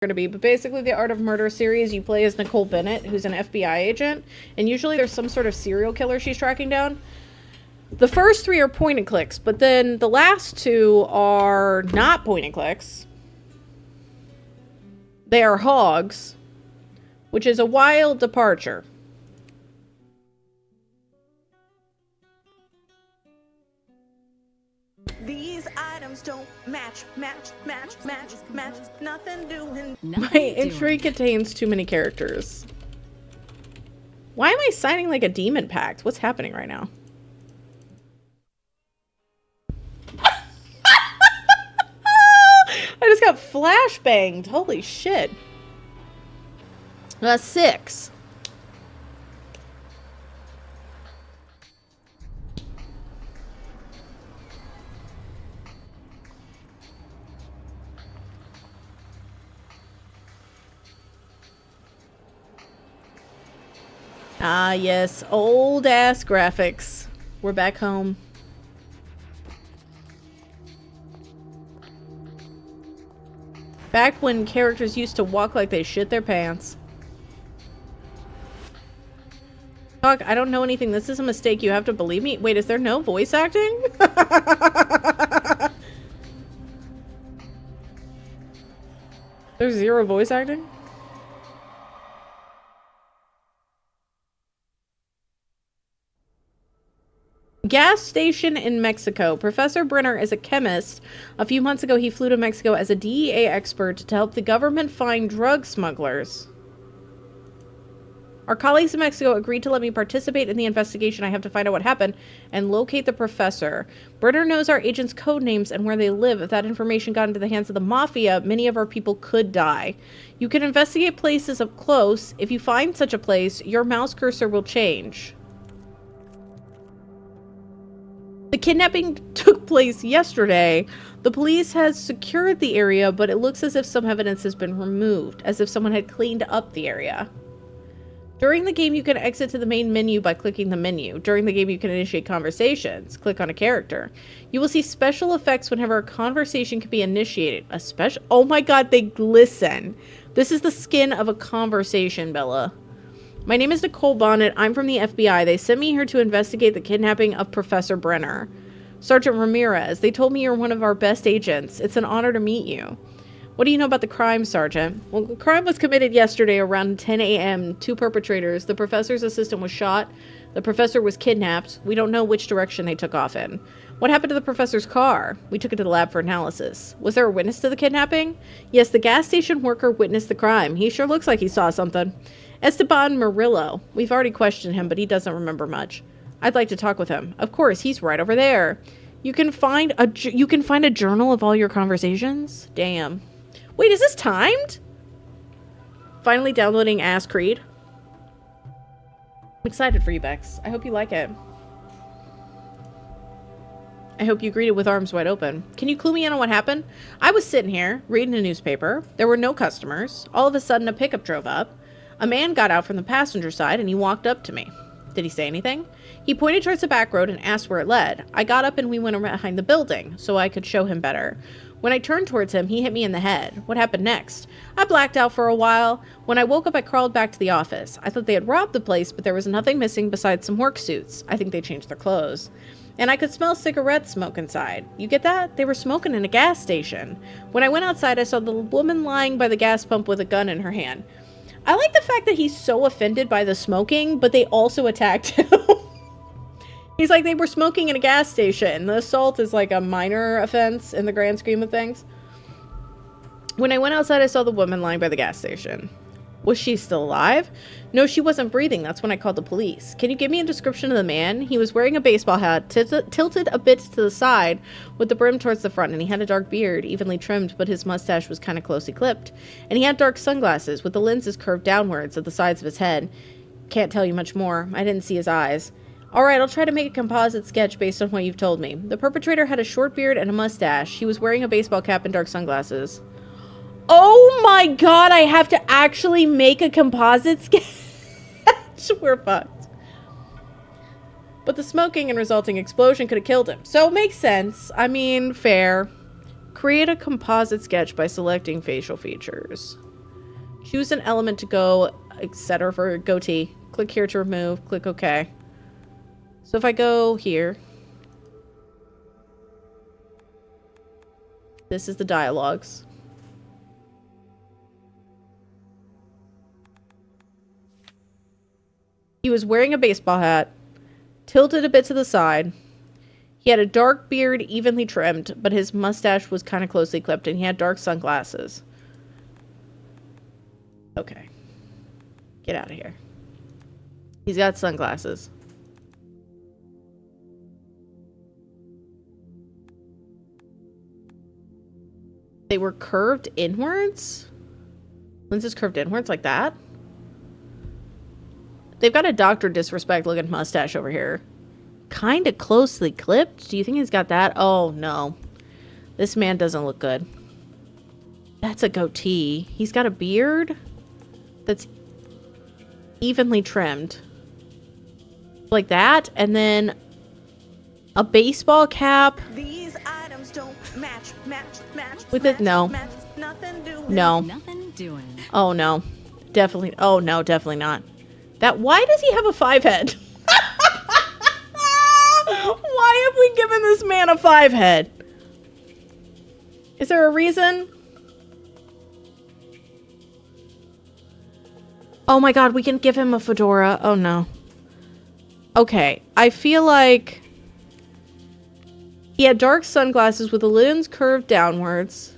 to be, but basically the Art of Murder series, you play as Nicole Bennett, who's an FBI agent, and usually there's some sort of serial killer she's tracking down. The first 3 are point and clicks, but then the last 2 are not point and clicks. They are hogs, which is a wild departure. These items don't match, nothing doing. My entry contains too many characters. Why am I signing like a demon pact? What's happening right now? I just got flashbanged. Holy shit. 6. Ah, yes. Old-ass graphics. We're back home. Back when characters used to walk like they shit their pants. Fuck, I don't know anything. This is a mistake. You have to believe me. Wait, is there no voice acting? There's 0 voice acting? Gas station in Mexico. Professor Brenner is a chemist. A few months ago, he flew to Mexico as a DEA expert to help the government find drug smugglers. Our colleagues in Mexico agreed to let me participate in the investigation. I have to find out what happened and locate the professor. Brenner knows our agents' code names and where they live. If that information got into the hands of the mafia, many of our people could die. You can investigate places up close. If you find such a place, your mouse cursor will change. The kidnapping took place yesterday. The police has secured the area, but it looks as if some evidence has been removed, as if someone had cleaned up the area. During the game, you can exit to the main menu by clicking the menu. During the game, you can initiate conversations. Click on a character. You will see special effects whenever a conversation can be initiated. Oh my god, they glisten. This is the skin of a conversation, Bella. My name is Nicole Bonnet. I'm from the FBI. They sent me here to investigate the kidnapping of Professor Brenner. Sergeant Ramirez, they told me you're one of our best agents. It's an honor to meet you. What do you know about the crime, Sergeant? Well, the crime was committed yesterday around 10 a.m. 2 perpetrators. The professor's assistant was shot. The professor was kidnapped. We don't know which direction they took off in. What happened to the professor's car? We took it to the lab for analysis. Was there a witness to the kidnapping? Yes, the gas station worker witnessed the crime. He sure looks like he saw something. Esteban Murillo. We've already questioned him, but he doesn't remember much. I'd like to talk with him. Of course, he's right over there. You can find a journal of all your conversations? Damn. Wait, is this timed? Finally downloading Ass Creed. I'm excited for you, Bex. I hope you like it. I hope you greet it with arms wide open. Can you clue me in on what happened? I was sitting here, reading a newspaper. There were no customers. All of a sudden, a pickup drove up. A man got out from the passenger side and he walked up to me. Did he say anything? He pointed towards the back road and asked where it led. I got up and we went behind the building so I could show him better. When I turned towards him, he hit me in the head. What happened next? I blacked out for a while. When I woke up, I crawled back to the office. I thought they had robbed the place, but there was nothing missing besides some work suits. I think they changed their clothes. And I could smell cigarette smoke inside. You get that? They were smoking in a gas station. When I went outside, I saw the woman lying by the gas pump with a gun in her hand. I like the fact that he's so offended by the smoking, but they also attacked him. He's like, they were smoking in a gas station. The assault is like a minor offense in the grand scheme of things. When I went outside, I saw the woman lying by the gas station. Was she still alive? No, she wasn't breathing. That's when I called the police. Can you give me a description of the man? He was wearing a baseball hat, tilted a bit to the side, with the brim towards the front, and he had a dark beard, evenly trimmed, but his mustache was kind of closely clipped. And he had dark sunglasses, with the lenses curved downwards at the sides of his head. Can't tell you much more. I didn't see his eyes. Alright, I'll try to make a composite sketch based on what you've told me. The perpetrator had a short beard and a mustache. He was wearing a baseball cap and dark sunglasses. Oh my god, I have to actually make a composite sketch. We're fucked. But the smoking and resulting explosion could have killed him. So it makes sense. I mean, fair. Create a composite sketch by selecting facial features. Choose an element to go, etc. for goatee. Click here to remove. Click OK. So if I go here, this is the dialogues. He was wearing a baseball hat, tilted a bit to the side. He had a dark beard, evenly trimmed, but his mustache was kind of closely clipped, and he had dark sunglasses. Okay. Get out of here. He's got sunglasses. They were curved inwards? Lenses curved inwards like that? They've got a Dr. Disrespect looking mustache over here. Kind of closely clipped? Do you think he's got that? Oh, no. This man doesn't look good. That's a goatee. He's got a beard that's evenly trimmed. Like that. And then a baseball cap. These items don't match. With it? No. Match, nothing doing. No. Nothing doing. Oh, no. Definitely. Oh, no, definitely not. That. Why does he have a 5 head? Why have we given this man a 5 head? Is there a reason? Oh my god, we can give him a fedora. Oh no. Okay, I feel like he had dark sunglasses with the lens curved downwards.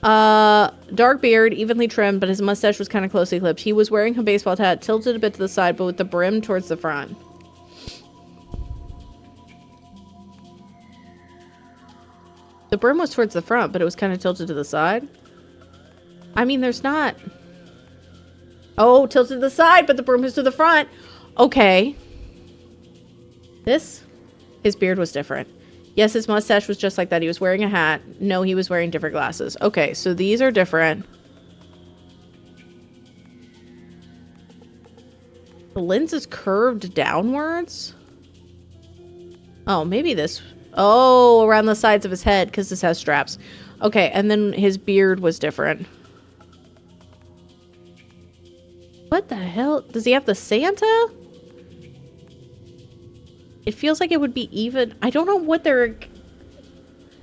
Dark beard, evenly trimmed, but his mustache was kind of closely clipped. He was wearing a baseball hat, tilted a bit to the side, but with the brim towards the front. The brim was towards the front, but it was kind of tilted to the side. I mean, there's not... Oh, tilted to the side, but the brim is to the front. Okay. This? His beard was different. Yes, his mustache was just like that. He was wearing a hat. No, he was wearing different glasses. Okay, so these are different. The lens is curved downwards. Oh, maybe this... Oh, around the sides of his head, because this has straps. Okay, and then his beard was different. What the hell? Does he have the Santa? It feels like it would be even... I don't know what they're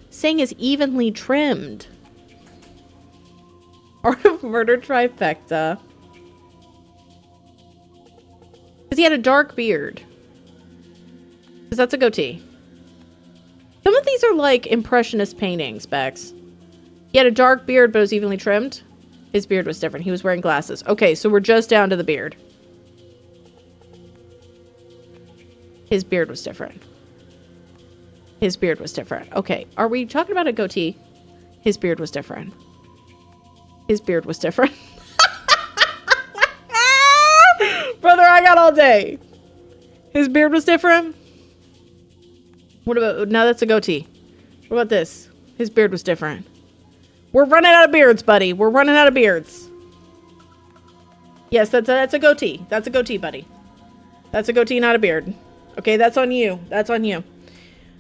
saying is evenly trimmed. Art of Murder trifecta. Because he had a dark beard. Because that's a goatee. Some of these are like impressionist paintings, Bex. He had a dark beard, but it was evenly trimmed. His beard was different. He was wearing glasses. Okay, so we're just down to the beard. His beard was different. His beard was different. Okay, are we talking about a goatee? His beard was different. His beard was different. Brother, I got all day. His beard was different. What about... Now that's a goatee. What about this? His beard was different. We're running out of beards, buddy. We're running out of beards. Yes, that's a goatee. That's a goatee, buddy. That's a goatee, not a beard. Okay, that's on you. That's on you.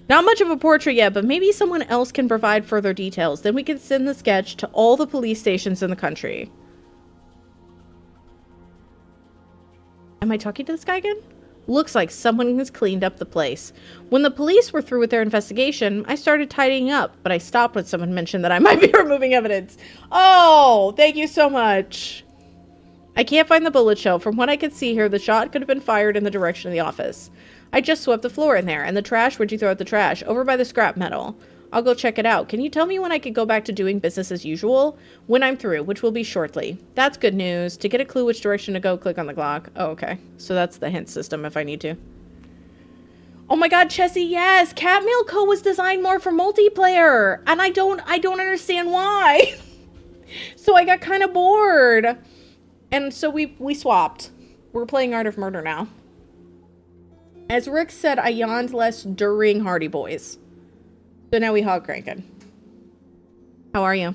Not much of a portrait yet, but maybe someone else can provide further details. Then we can send the sketch to all the police stations in the country. Am I talking to this guy again? Looks like someone has cleaned up the place. When the police were through with their investigation, I started tidying up, but I stopped when someone mentioned that I might be removing evidence. Oh, thank you so much. I can't find the bullet shell. From what I could see here, the shot could have been fired in the direction of the office. I just swept the floor in there. And the trash, where'd you throw out the trash? Over by the scrap metal. I'll go check it out. Can you tell me when I could go back to doing business as usual? When I'm through, which will be shortly. That's good news. To get a clue which direction to go, click on the clock. Oh, okay. So that's the hint system if I need to. Oh my god, Chessie, yes! Cat Meal Co. was designed more for multiplayer! And I don't understand why. So I got kind of bored. And so we swapped. We're playing Art of Murder now. As Rick said, I yawned less during Hardy Boys. So now we hog cranking. How are you?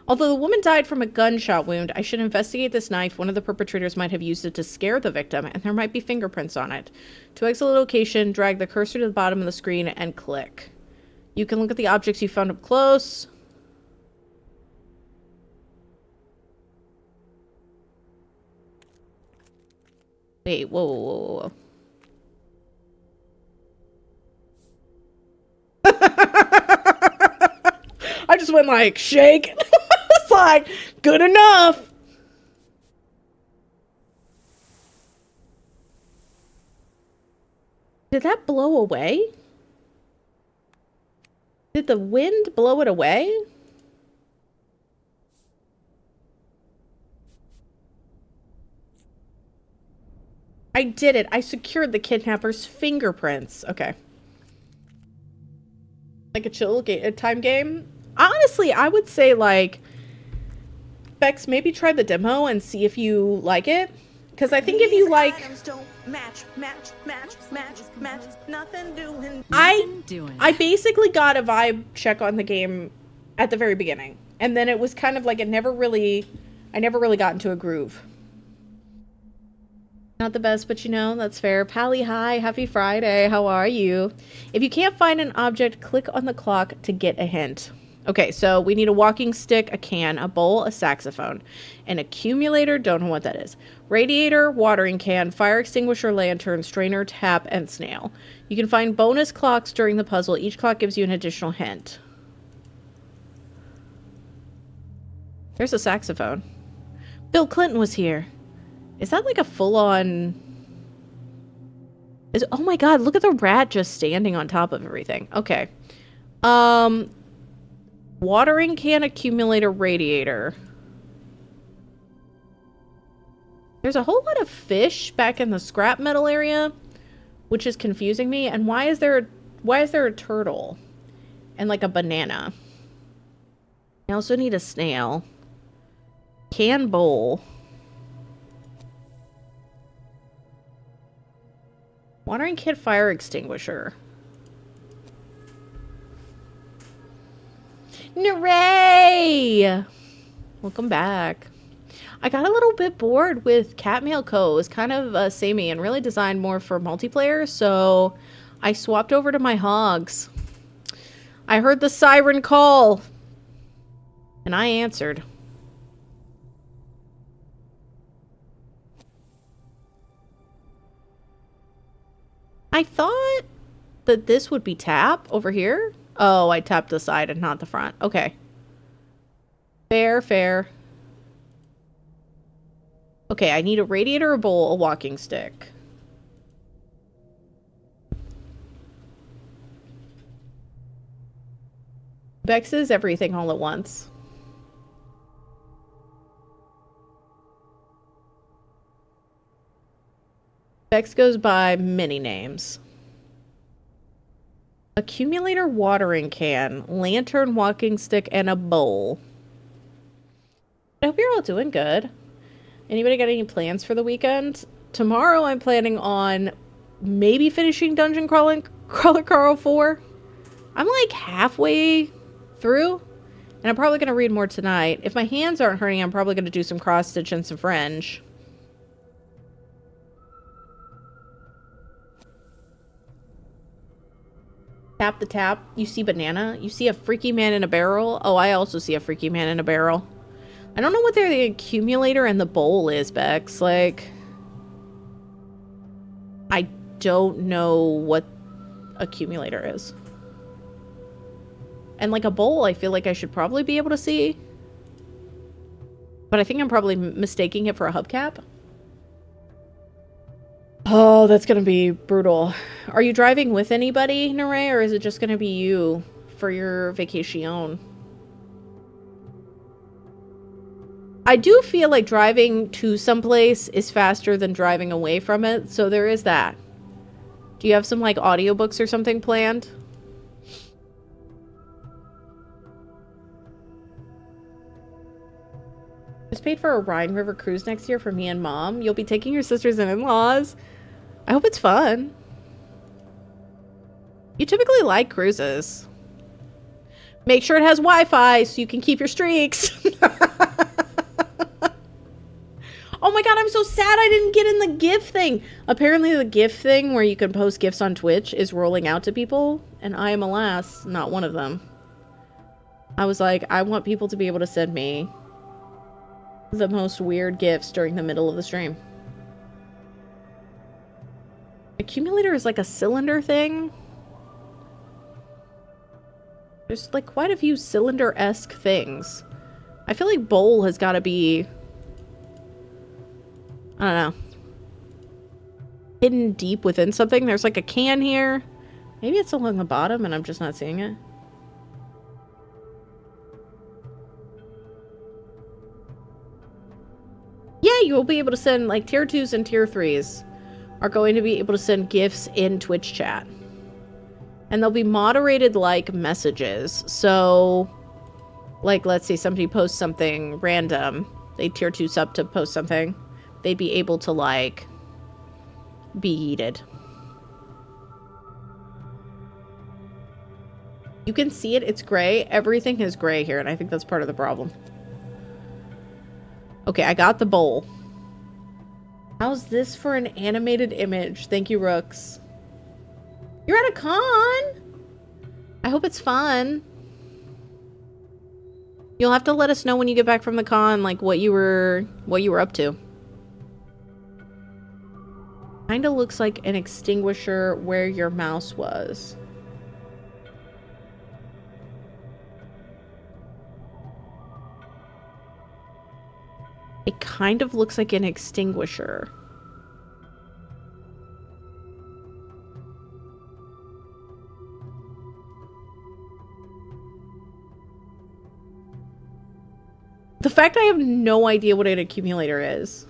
Although the woman died from a gunshot wound, I should investigate this knife. One of the perpetrators might have used it to scare the victim, and there might be fingerprints on it. To exit the location, drag the cursor to the bottom of the screen and click. You can look at the objects you found up close. Wait, whoa, whoa, whoa, whoa. I just went like, shake. It's like, good enough. Did that blow away? Did the wind blow it away? I did it. I secured the kidnapper's fingerprints. Okay. Like a time game? Honestly, I would say, like, Bex, maybe try the demo and see if you like it. Because I think if you like... Items don't match. Nothing doing. I basically got a vibe check on the game at the very beginning. And then it was kind of like I never really got into a groove. Not the best, but you know, that's fair. Pally, hi. Happy Friday. How are you? If you can't find an object, click on the clock to get a hint. Okay, so we need a walking stick, a can, a bowl, a saxophone, an accumulator, don't know what that is, radiator, watering can, fire extinguisher, lantern, strainer, tap, and snail. You can find bonus clocks during the puzzle. Each clock gives you an additional hint. There's a saxophone. Bill Clinton was here. Is that like a full-on... Oh my god, look at the rat just standing on top of everything. Okay. Watering can, accumulator, radiator. There's a whole lot of fish back in the scrap metal area, which is confusing me. And why is there a turtle? And like a banana. I also need a snail. Can bowl. Watering can, fire extinguisher. Hooray! Welcome back. I got a little bit bored with Cat Mail Co. It was kind of samey and really designed more for multiplayer, so I swapped over to my hogs. I heard the siren call, and I answered. I thought that this would be tap over here. Oh, I tapped the side and not the front. Okay. Fair, fair. Okay, I need a radiator, a bowl, a walking stick. Bex is everything all at once. Bex goes by many names. Accumulator, watering can, lantern, walking stick, and a bowl. I hope you're all doing good. Anybody got any plans for the weekend? Tomorrow I'm planning on maybe finishing Dungeon Crawler Carl 4. I'm like halfway through, and I'm probably going to read more tonight. If my hands aren't hurting, I'm probably going to do some cross-stitch and some French. Tap the tap. You see banana. You see a freaky man in a barrel. Oh, I also see a freaky man in a barrel. I don't know what the accumulator and the bowl is, Bex. Like, I don't know what accumulator is. And like a bowl, I feel like I should probably be able to see. But I think I'm probably mistaking it for a hubcap. Oh, that's gonna be brutal. Are you driving with anybody, Nere, or is it just gonna be you for your vacation? I do feel like driving to someplace is faster than driving away from it, so there is that. Do you have some, like, audiobooks or something planned? Just paid for a Rhine River cruise next year for me and Mom. You'll be taking your sisters and in-laws. I hope it's fun. You typically like cruises. Make sure it has Wi-Fi so you can keep your streaks. Oh my god, I'm so sad I didn't get in the GIF thing. Apparently the GIF thing where you can post GIFs on Twitch is rolling out to people, and I am, alas, not one of them. I was like, I want people to be able to send me the most weird GIFs during the middle of the stream. Accumulator is like a cylinder thing. There's like quite a few cylinder-esque things. I feel like bowl has got to be, I don't know, hidden deep within something. There's like a can here. Maybe it's along the bottom and I'm just not seeing it. Yeah, you will be able to send, like, tier 2s and tier 3s are going to be able to send gifts in Twitch chat. And they'll be moderated like messages. So, like, let's say somebody posts something random. They tier 2 sub to post something. They'd be able to, like, be heated. You can see it. It's gray. Everything is gray here, and I think that's part of the problem. Okay, I got the bowl. How's this for an animated image? Thank you, Rooks. You're at a con! I hope it's fun. You'll have to let us know when you get back from the con, like, what you were up to. Kinda looks like an extinguisher where your mouse was. It kind of looks like an extinguisher. The fact I have no idea what an accumulator is.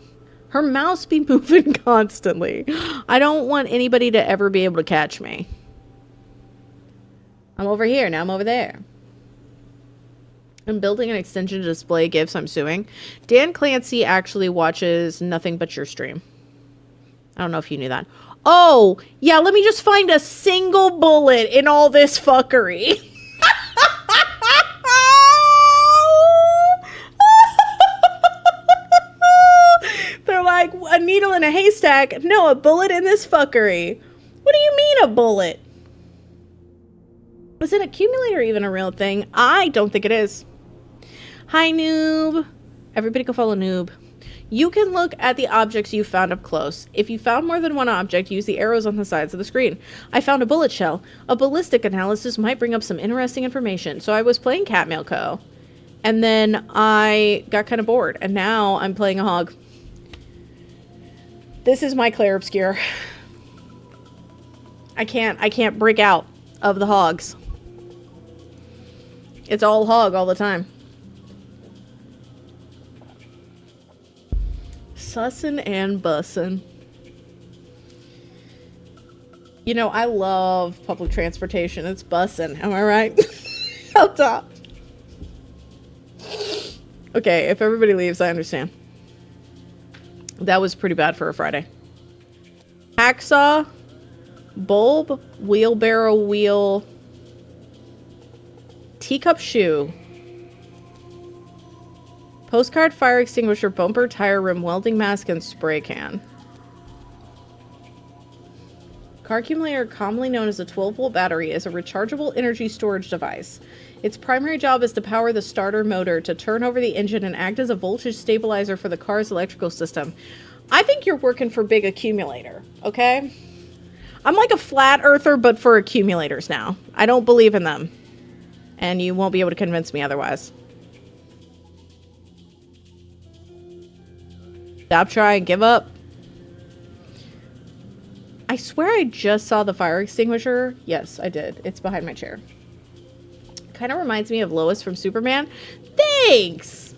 Her mouse be moving constantly. I don't want anybody to ever be able to catch me. I'm over here, now I'm over there. I'm building an extension to display gifs, I'm suing. Dan Clancy actually watches nothing but your stream. I don't know if you knew that. Oh, yeah, let me just find a single bullet in all this fuckery. They're like, a needle in a haystack. No, a bullet in this fuckery. What do you mean a bullet? Is an accumulator even a real thing? I don't think it is. Hi, Noob. Everybody go follow Noob. You can look at the objects you found up close. If you found more than one object, use the arrows on the sides of the screen. I found a bullet shell. A ballistic analysis might bring up some interesting information. So I was playing Cat Mail Co. And then I got kind of bored. And now I'm playing a hog. This is my Clair Obscure. I can't break out of the hogs. It's all hog all the time. Sussin' and bussin'. You know, I love public transportation. It's bussin'. Am I right? Up top. Okay, if everybody leaves, I understand. That was pretty bad for a Friday. Hacksaw. Bulb. Wheelbarrow wheel. Teacup shoe. Postcard, fire extinguisher, bumper, tire rim, welding mask, and spray can. Car accumulator, commonly known as a 12-volt battery, is a rechargeable energy storage device. Its primary job is to power the starter motor, to turn over the engine, and act as a voltage stabilizer for the car's electrical system. I think you're working for Big Accumulator, okay? I'm like a flat earther, but for accumulators now. I don't believe in them. And you won't be able to convince me otherwise. Stop trying, give up. I swear I just saw the fire extinguisher. Yes, I did. It's behind my chair. Kind of reminds me of Lois from Superman. Thanks!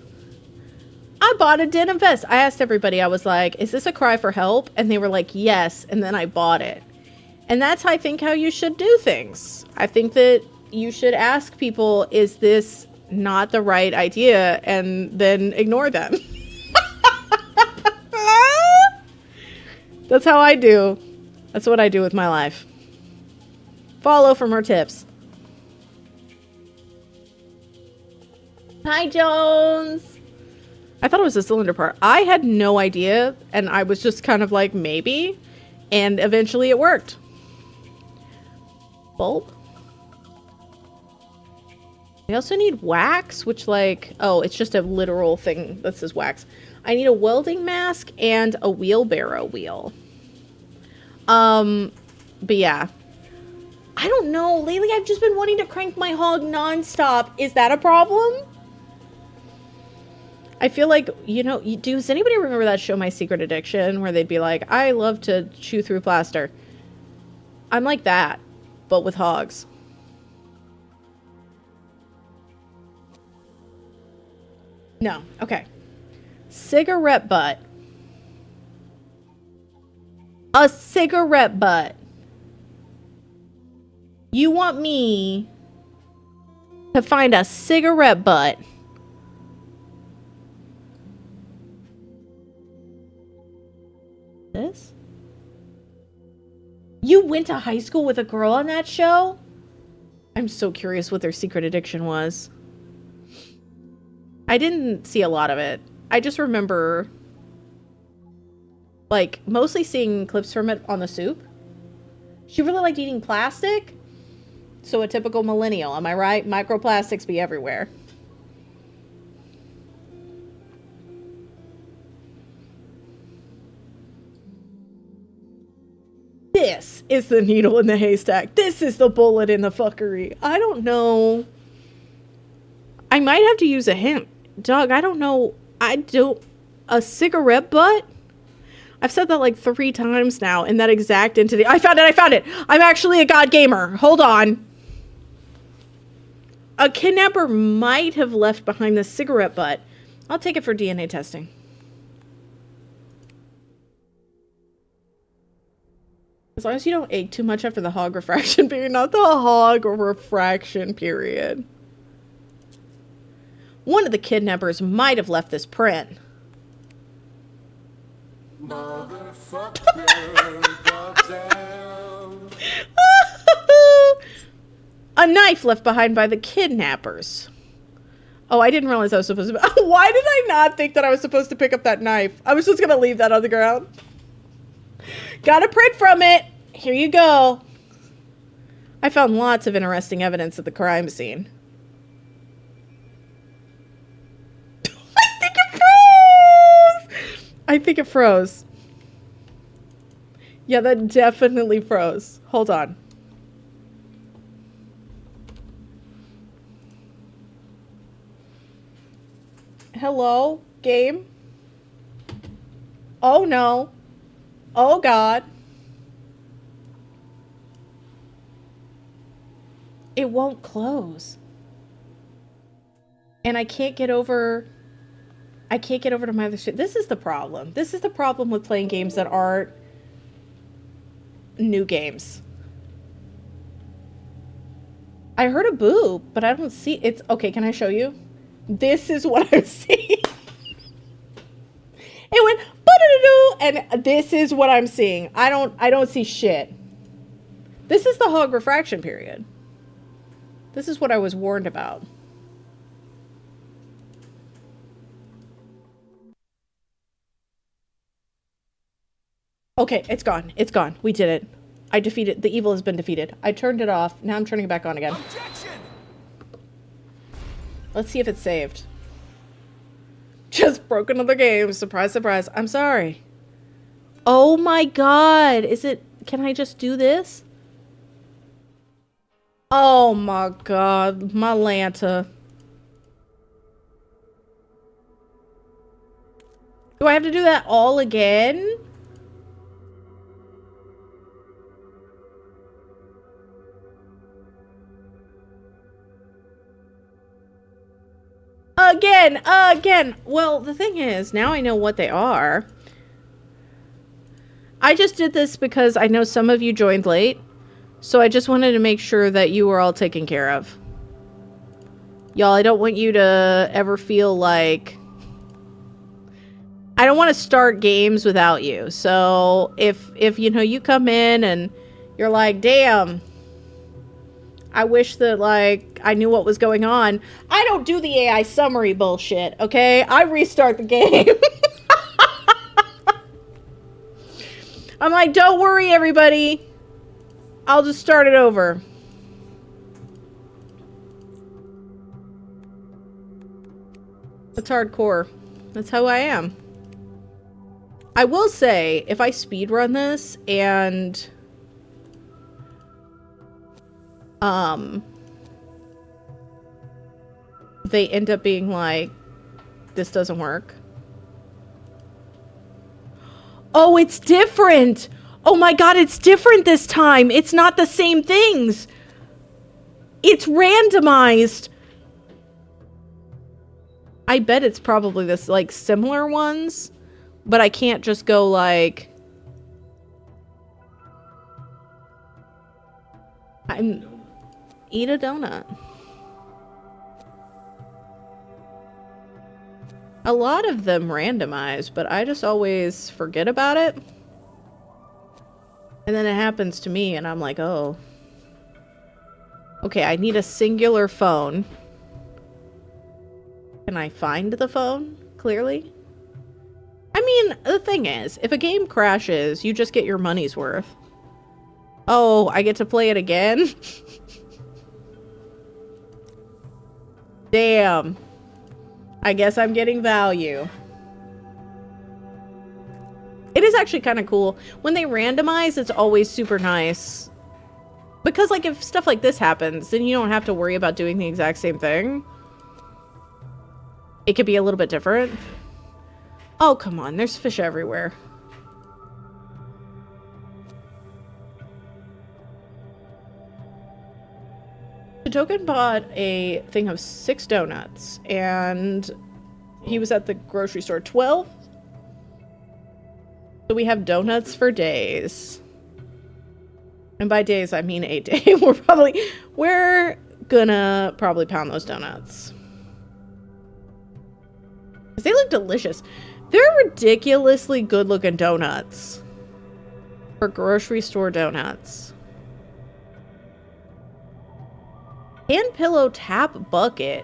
I bought a denim vest. I asked everybody, I was like, is this a cry for help? And they were like, yes. And then I bought it. And that's, I think, how you should do things. I think that you should ask people, is this not the right idea? And then ignore them. That's how I do. That's what I do with my life. Follow from her tips. Hi, Jones. I thought it was a cylinder part. I had no idea, and I was just kind of like, maybe. And eventually it worked. Bulb. I also need wax, which like, oh, it's just a literal thing that says wax. I need a welding mask and a wheelbarrow wheel. But yeah. I don't know. Lately, I've just been wanting to crank my hog nonstop. Is that a problem? I feel like, you know, does anybody remember that show, My Secret Addiction, where they'd be like, I love to chew through plaster. I'm like that, but with hogs. No. Okay. Cigarette butt. A cigarette butt. You want me to find a cigarette butt? This? You went to high school with a girl on that show? I'm so curious what their secret addiction was. I didn't see a lot of it. I just remember, like, mostly seeing clips from it on The Soup. She really liked eating plastic. So a typical millennial, am I right? Microplastics be everywhere. This is the needle in the haystack. This is the bullet in the fuckery. I don't know. I might have to use a hint. Doug, I don't know. A cigarette butt? I've said that like 3 times now in that exact entity. I found it. I'm actually a god gamer. Hold on. A kidnapper might have left behind the cigarette butt. I'll take it for DNA testing. As long as you don't ache too much after the hog refraction period, not the hog refraction period. One of the kidnappers might have left this print. A knife left behind by the kidnappers. Oh, I didn't realize I was supposed to... Why did I not think that I was supposed to pick up that knife? I was just going to leave that on the ground. Got a print from it. Here you go. I found lots of interesting evidence at the crime scene. I think it froze. Yeah, that definitely froze. Hold on. Hello, game? Oh no. Oh god. It won't close. And I can't get over to my other shit. This is the problem. This is the problem with playing games that aren't new games. I heard a boo, but I don't see it's okay, can I show you? This is what I'm seeing. It went and this is what I'm seeing. I don't see shit. This is the hog refraction period. This is what I was warned about. Okay, it's gone. It's gone. We did it. I defeated... The evil has been defeated. I turned it off. Now I'm turning it back on again. Objection! Let's see if it's saved. Just broke another game. Surprise, surprise. I'm sorry. Oh my god. Is it... Can I just do this? Oh my god. My Lanta. Do I have to do that all again? Again. Well, the thing is, now I know what they are. I just did this because I know some of you joined late. So I just wanted to make sure that you were all taken care of. Y'all, I don't want you to ever feel like... I don't want to start games without you. So if you know, you come in and you're like, damn... I wish that, like, I knew what was going on. I don't do the AI summary bullshit, okay? I restart the game. I'm like, don't worry, everybody. I'll just start it over. That's hardcore. That's how I am. I will say, if I speedrun this and they end up being like, this doesn't work. Oh, it's different! Oh my god, it's different this time! It's not the same things! It's randomized! I bet it's probably this, like, similar ones, but I can't just go, like... Eat a donut. A lot of them randomize, but I just always forget about it. And then it happens to me, and I'm like, oh. Okay, I need a singular phone. Can I find the phone, clearly? I mean, the thing is, if a game crashes, you just get your money's worth. Oh, I get to play it again? Damn. I guess I'm getting value. It is actually kind of cool. When they randomize, it's always super nice. Because, like, if stuff like this happens, then you don't have to worry about doing the exact same thing. It could be a little bit different. Oh, come on. There's fish everywhere. The token bought a thing of 6 donuts, and he was at the grocery store. 12? So we have donuts for days. And by days, I mean a day. We're gonna probably pound those donuts. Because they look delicious. They're ridiculously good looking donuts. For grocery store donuts. Hand pillow tap bucket.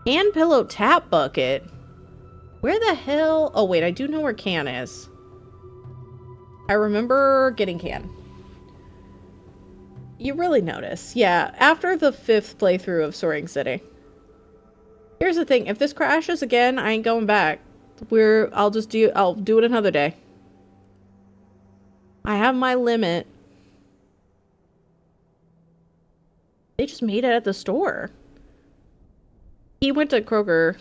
Hand pillow tap bucket? Where the hell? Oh wait, I do know where Can is. I remember getting Can. You really notice. Yeah, after the 5th playthrough of Soaring City. Here's the thing, if this crashes again, I ain't going back. I'll do it another day. I have my limit. They just made it at the store. He went to Kroger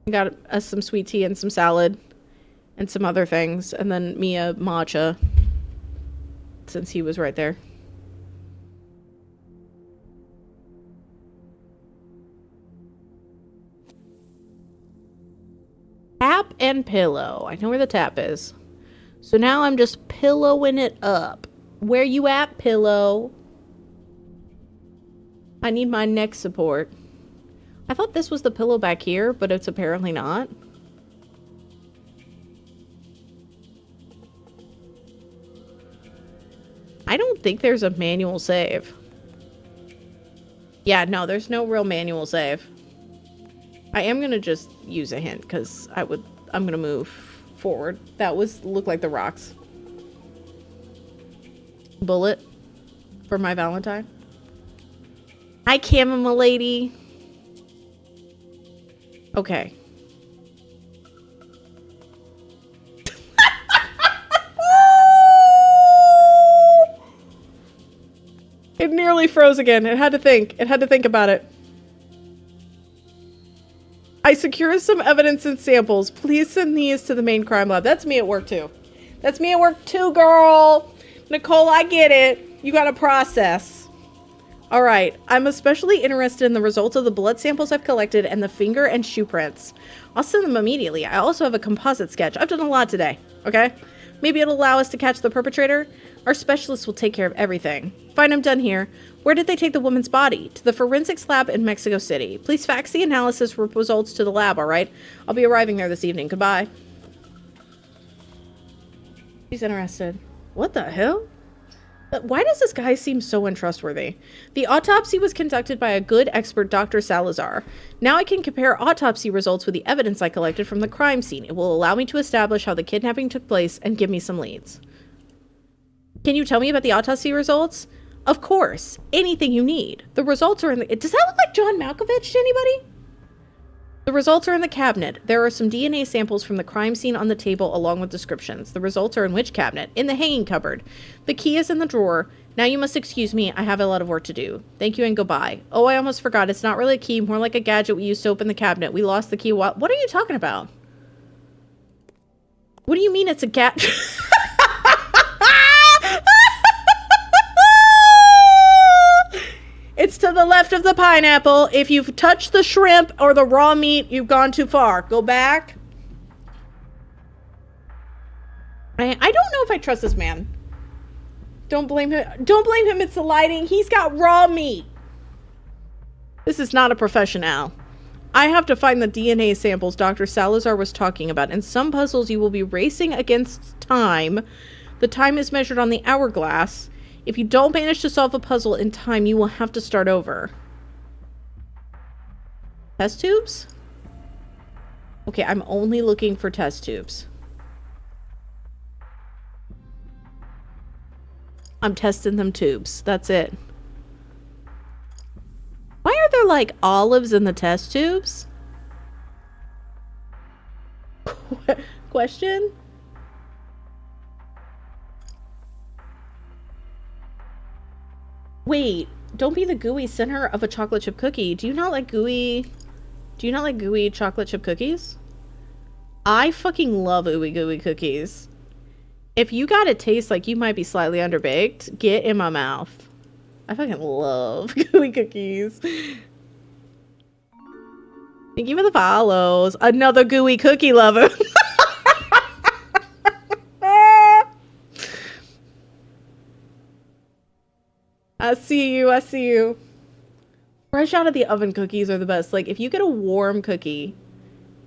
and got us some sweet tea and some salad and some other things, and then me a matcha since he was right there. Tap and pillow. I know where the tap is. So now I'm just pillowing it up. Where you at, pillow? I need my neck support. I thought this was the pillow back here, but it's apparently not. I don't think there's a manual save. Yeah, no, there's no real manual save. I am gonna just use a hint, because I'm gonna move forward. That looked like the rocks. Bullet for my Valentine. Hi, Chamomile lady. Okay. It nearly froze again. It had to think. It had to think about it. I secured some evidence and samples. Please send these to the main crime lab. That's me at work too. That's me at work too, girl. Nicole, I get it. You gotta process. All right. I'm especially interested in the results of the blood samples I've collected and the finger and shoe prints. I'll send them immediately. I also have a composite sketch. I've done a lot today. Okay? Maybe it'll allow us to catch the perpetrator. Our specialists will take care of everything. Fine, I'm done here. Where did they take the woman's body? To the forensics lab in Mexico City. Please fax the analysis results to the lab, alright? I'll be arriving there this evening. Goodbye. She's interested. What the hell? Why does this guy seem so untrustworthy? The autopsy was conducted by a good expert, Dr. Salazar. Now I can compare autopsy results with the evidence I collected from the crime scene. It will allow me to establish how the kidnapping took place and give me some leads. Can you tell me about the autopsy results? Of course. Anything you need. The results are in the... Does that look like John Malkovich to anybody? The results are in the cabinet. There are some DNA samples from the crime scene on the table along with descriptions. The results are in which cabinet? In the hanging cupboard. The key is in the drawer. Now you must excuse me. I have a lot of work to do. Thank you and goodbye. Oh, I almost forgot. It's not really a key, more like a gadget we used to open the cabinet. We lost the key while... What are you talking about? What do you mean it's a gadget? It's to the left of the pineapple. If you've touched the shrimp or the raw meat, you've gone too far. Go back. I don't know if I trust this man. Don't blame him. Don't blame him. It's the lighting. He's got raw meat. This is not a professional. I have to find the DNA samples Dr. Salazar was talking about. In some puzzles, you will be racing against time. The time is measured on the hourglass. If you don't manage to solve a puzzle in time, you will have to start over. Test tubes? Okay, I'm only looking for test tubes. I'm testing them tubes. That's it. Why are there like olives in the test tubes? Question? Wait, don't be the gooey center of a chocolate chip cookie. Do you not like gooey chocolate chip cookies? I fucking love ooey gooey cookies. If you got a taste like you might be slightly underbaked, get in my mouth. I fucking love gooey cookies. Thank you for the follows. Another gooey cookie lover. I see you. I see you. Fresh out of the oven cookies are the best. Like, if you get a warm cookie,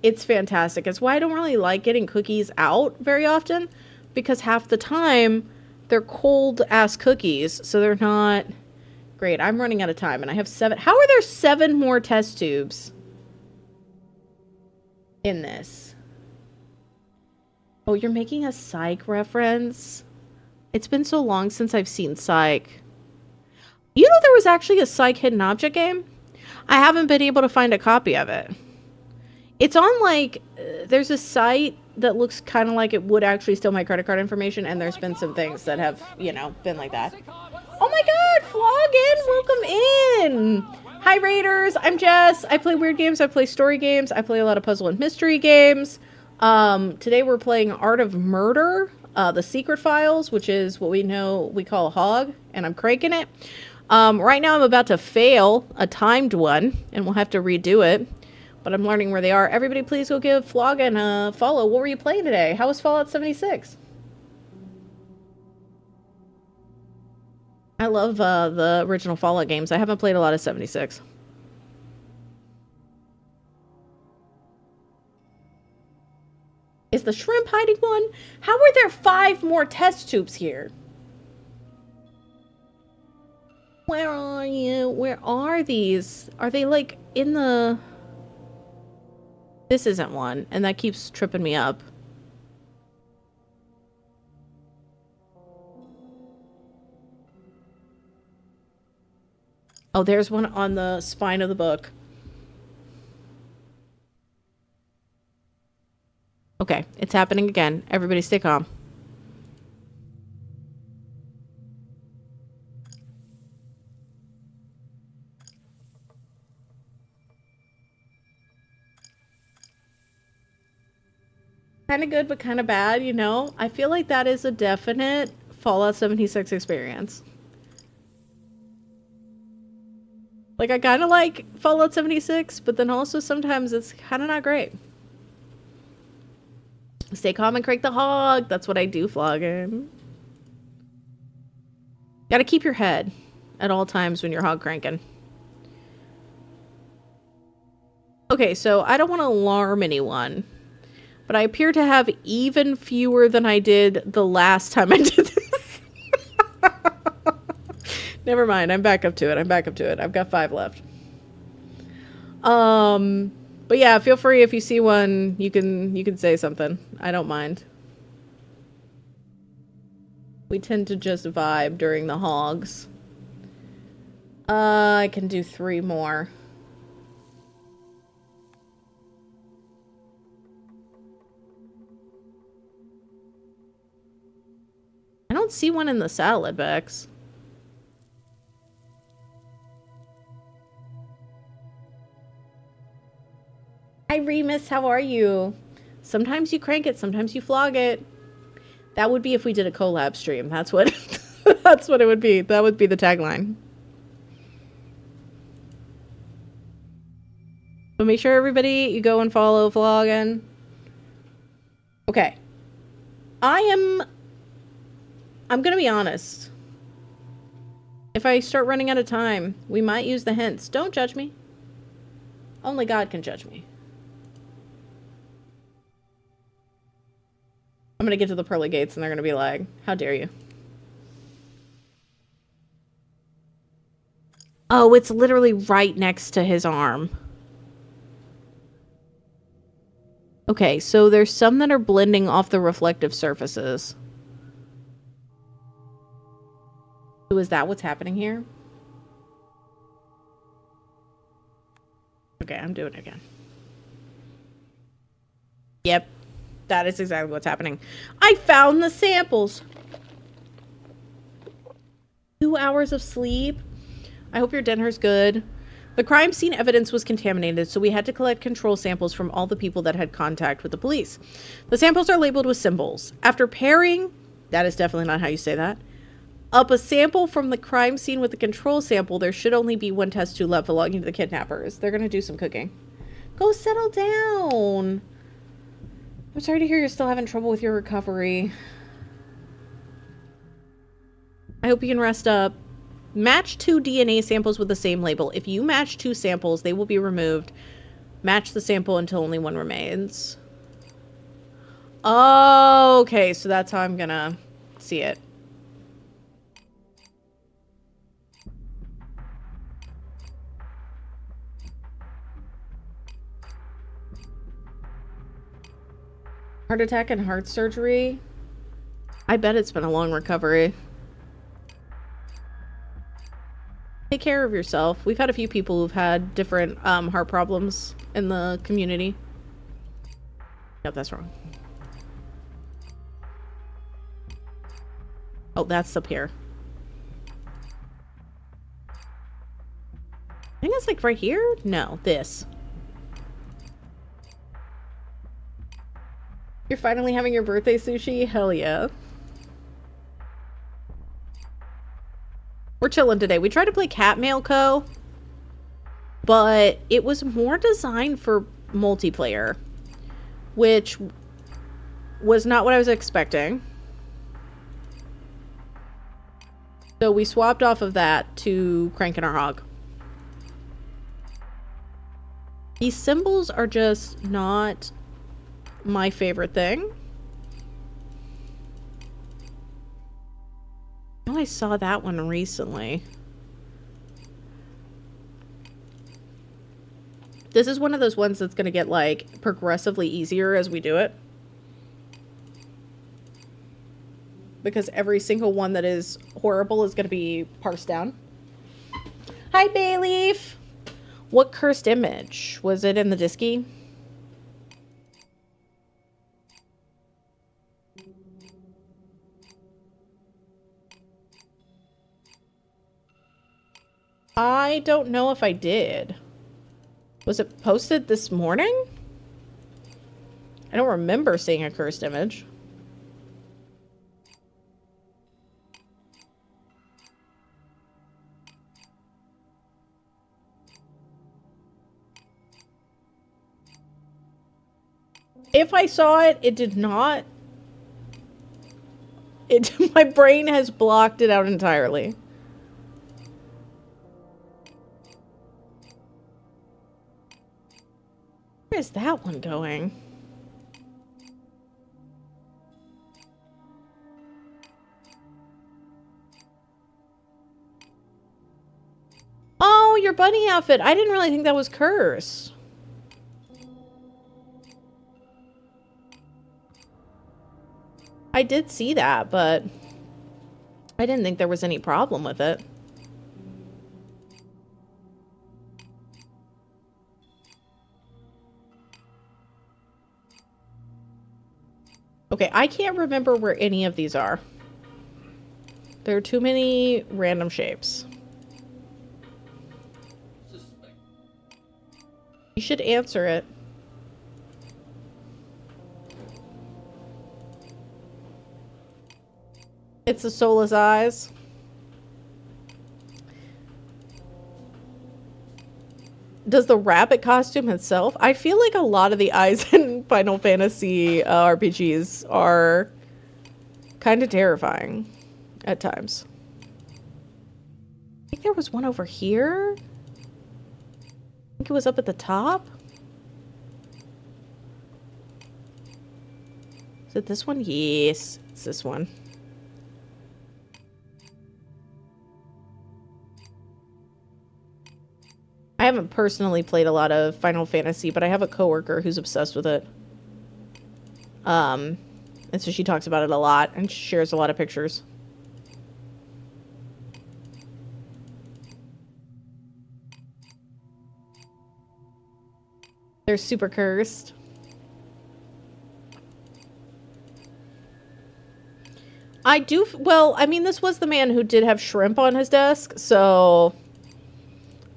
it's fantastic. It's why I don't really like getting cookies out very often, because half the time they're cold-ass cookies, so they're not great. I'm running out of time, and I have 7. How are there 7 more test tubes in this? Oh, you're making a Psych reference? It's been so long since I've seen Psych. You know there was actually a Psych hidden object game? I haven't been able to find a copy of it. It's on, like, there's a site that looks kind of like it would actually steal my credit card information, and there's been some things that have, you know, been like that. Oh my god, Floggin! Welcome in! Hi, Raiders! I'm Jess. I play weird games, I play story games, I play a lot of puzzle and mystery games. Today we're playing Art of Murder, The Secret Files, which is what we call a hog, and I'm cranking it. Right now I'm about to fail a timed one, and we'll have to redo it. But I'm learning where they are. Everybody please go give Floggin a follow. What were you playing today? How was Fallout 76? I love the original Fallout games. I haven't played a lot of 76. Is the shrimp hiding one? How are there 5 more test tubes here? Where are you? Where are these? Are they like in the... This isn't one, and that keeps tripping me up. Oh, there's one on the spine of the book. Okay, it's happening again. Everybody stay calm. Kind of good, but kind of bad, you know? I feel like that is a definite Fallout 76 experience. Like, I kind of like Fallout 76, but then also sometimes it's kind of not great. Stay calm and crank the hog. That's what I do, Floggin. Gotta keep your head at all times when you're hog cranking. Okay, so I don't want to alarm anyone, but I appear to have even fewer than I did the last time I did this. Never mind, I'm back up to it. I've got 5 left. But yeah, feel free if you see one, you can say something. I don't mind. We tend to just vibe during the hogs. I can do 3 more. don't see one in the salad bags. Hi, Remus. How are you? Sometimes you crank it, sometimes you flog it. That would be if we did a collab stream. That's what that's what it would be. That would be the tagline. So make sure everybody you go and follow Vloggin. Okay. I'm gonna be honest. If I start running out of time, we might use the hints. Don't judge me. Only God can judge me. I'm gonna get to the pearly gates and they're gonna be like, how dare you? Oh, it's literally right next to his arm. Okay, so there's some that are blending off the reflective surfaces. So is that what's happening here? Okay, I'm doing it again. Yep, that is exactly what's happening. I found the samples. 2 hours of sleep. I hope your dinner's good. The crime scene evidence was contaminated, so we had to collect control samples from all the people that had contact with the police. The samples are labeled with symbols. After pairing, that is definitely not how you say that, up a sample from the crime scene with the control sample, there should only be one test tube left belonging to the kidnappers. They're going to do some cooking. Go settle down. I'm sorry to hear you're still having trouble with your recovery. I hope you can rest up. Match 2 DNA samples with the same label. If you match 2 samples, they will be removed. Match the sample until only one remains. Oh, okay, so that's how I'm gonna see it. Heart attack and heart surgery. I bet it's been a long recovery. Take care of yourself. We've had a few people who've had different heart problems in the community. Nope, that's wrong. Oh, that's up here. I think it's like right here? No, this. You're finally having your birthday sushi? Hell yeah. We're chilling today. We tried to play Cat Mail Co., but it was more designed for multiplayer, which was not what I was expecting. So we swapped off of that to Cranking Our Hog. These symbols are just not my favorite thing. Oh, I saw that one recently. This is one of those ones that's going to get, like, progressively easier as we do it. Because every single one that is horrible is going to be parsed down. Hi, Bayleaf! What cursed image? Was it in the Disky? I don't know if I did. Was it posted this morning? I don't remember seeing a cursed image. If I saw it, it did not. My brain has blocked it out entirely. Where is that one going? Oh, your bunny outfit. I didn't really think that was cursed. I did see that, but I didn't think there was any problem with it. Okay, I can't remember where any of these are. There are too many random shapes. You should answer it. It's the soulless eyes. Does the rabbit costume itself? I feel like a lot of the eyes in Final Fantasy RPGs are kind of terrifying at times. I think there was one over here. I think it was up at the top. Is it this one? Yes, it's this one. I haven't personally played a lot of Final Fantasy, but I have a coworker who's obsessed with it. And so she talks about it a lot and shares a lot of pictures. They're super cursed. I do, well, I mean, this was the man who did have shrimp on his desk, so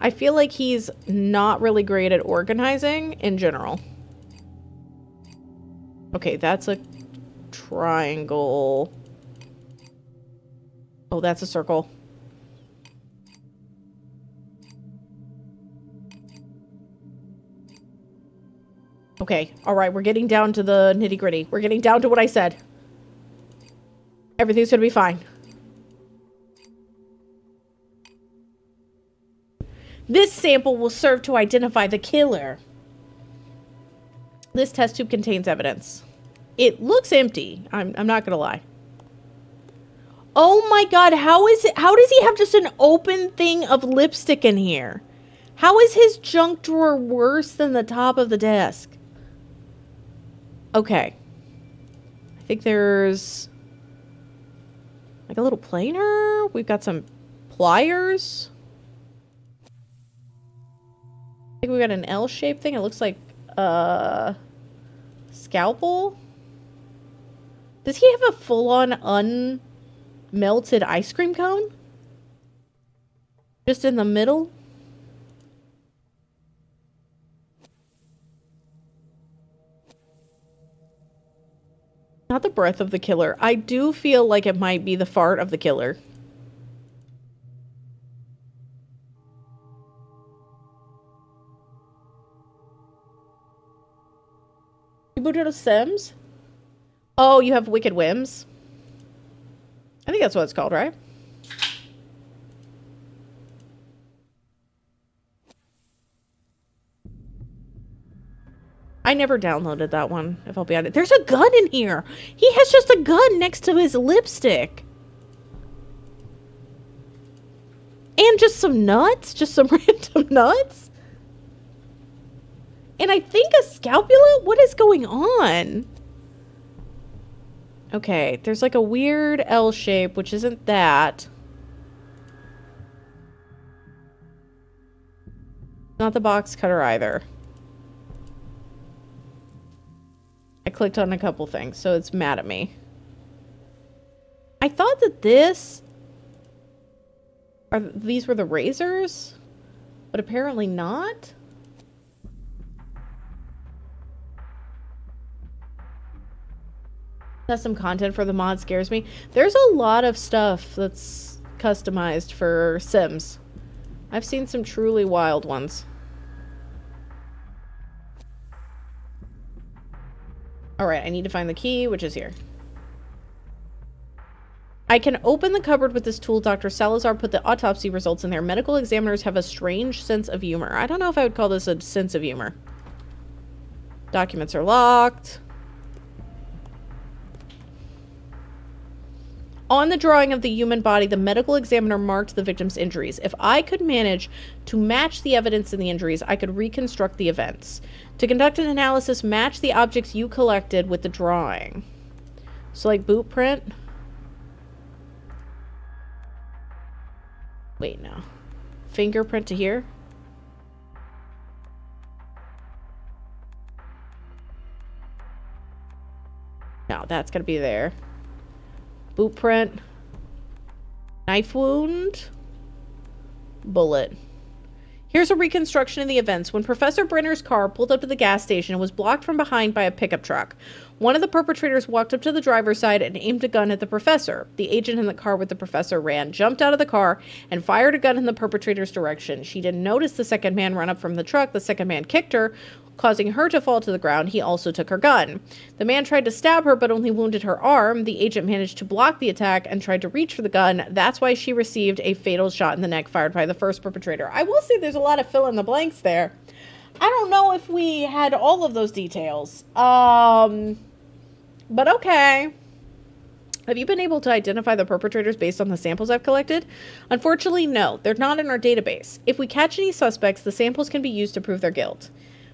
I feel like he's not really great at organizing in general. Okay, that's a triangle. Oh, that's a circle. Okay, alright, we're getting down to the nitty-gritty. We're getting down to what I said. Everything's gonna be fine. This sample will serve to identify the killer. This test tube contains evidence. It looks empty. I'm not gonna lie. Oh my god, how does he have just an open thing of lipstick in here? How is his junk drawer worse than the top of the desk? Okay. I think there's like a little planer. We've got some pliers. I think we got an L-shaped thing. It looks like a scalpel. Does he have a full-on unmelted ice cream cone? Just in the middle? Not the breath of the killer. I do feel like it might be the fart of the killer. You booted out of Sims? Oh, you have Wicked Whims? I think that's what it's called, right? I never downloaded that one, if I'll be honest. There's a gun in here! He has just a gun next to his lipstick! And just some nuts? Just some random nuts? And I think a scapula? What is going on? Okay, there's like a weird L shape, which isn't that. Not the box cutter either. I clicked on a couple things, so it's mad at me. I thought that these were the razors, but apparently not. Custom content for the mod scares me. There's a lot of stuff that's customized for Sims. I've seen some truly wild ones. Alright, I need to find the key, which is here. I can open the cupboard with this tool. Dr. Salazar put the autopsy results in there. Medical examiners have a strange sense of humor. I don't know if I would call this a sense of humor. Documents are locked. On the drawing of the human body, the medical examiner marked the victim's injuries. If I could manage to match the evidence in the injuries, I could reconstruct the events. To conduct an analysis, match the objects you collected with the drawing. So, like, boot print. Wait, no. Fingerprint to here? No, that's gotta be there. Boot print. Knife wound. Bullet. Here's a reconstruction of the events. When Professor Brenner's car pulled up to the gas station, it was blocked from behind by a pickup truck. One of the perpetrators walked up to the driver's side and aimed a gun at the professor. The agent in the car with the professor ran, jumped out of the car, and fired a gun in the perpetrator's direction. She didn't notice the second man run up from the truck. The second man kicked her, causing her to fall to the ground. He also took her gun. The man tried to stab her but only wounded her arm. The agent managed to block the attack and tried to reach for the gun. That's why she received a fatal shot in the neck fired by the first perpetrator. I will say there's a lot of fill in the blanks there. I don't know if we had all of those details. But okay. Have you been able to identify the perpetrators based on the samples I've collected? Unfortunately, no. They're not in our database. If we catch any suspects, the samples can be used to prove their guilt.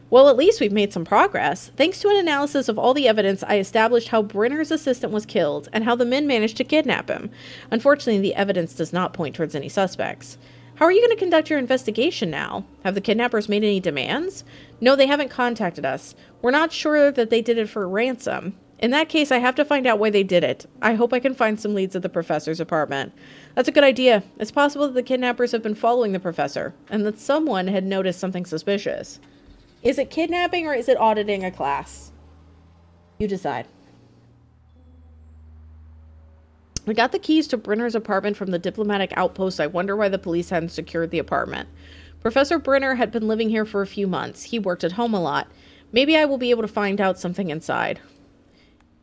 Well, at least we've made some progress. Thanks to an analysis of all the evidence, I established how Brenner's assistant was killed and how the men managed to kidnap him. Unfortunately, the evidence does not point towards any suspects. How are you going to conduct your investigation now? Have the kidnappers made any demands? No, they haven't contacted us. We're not sure that they did it for ransom. In that case, I have to find out why they did it. I hope I can find some leads at the professor's apartment. That's a good idea. It's possible that the kidnappers have been following the professor and that someone had noticed something suspicious. Is it kidnapping or is it auditing a class? You decide. We got the keys to Brenner's apartment from the diplomatic outpost. I wonder why the police hadn't secured the apartment. Professor Brenner had been living here for a few months. He worked at home a lot. Maybe I will be able to find out something inside.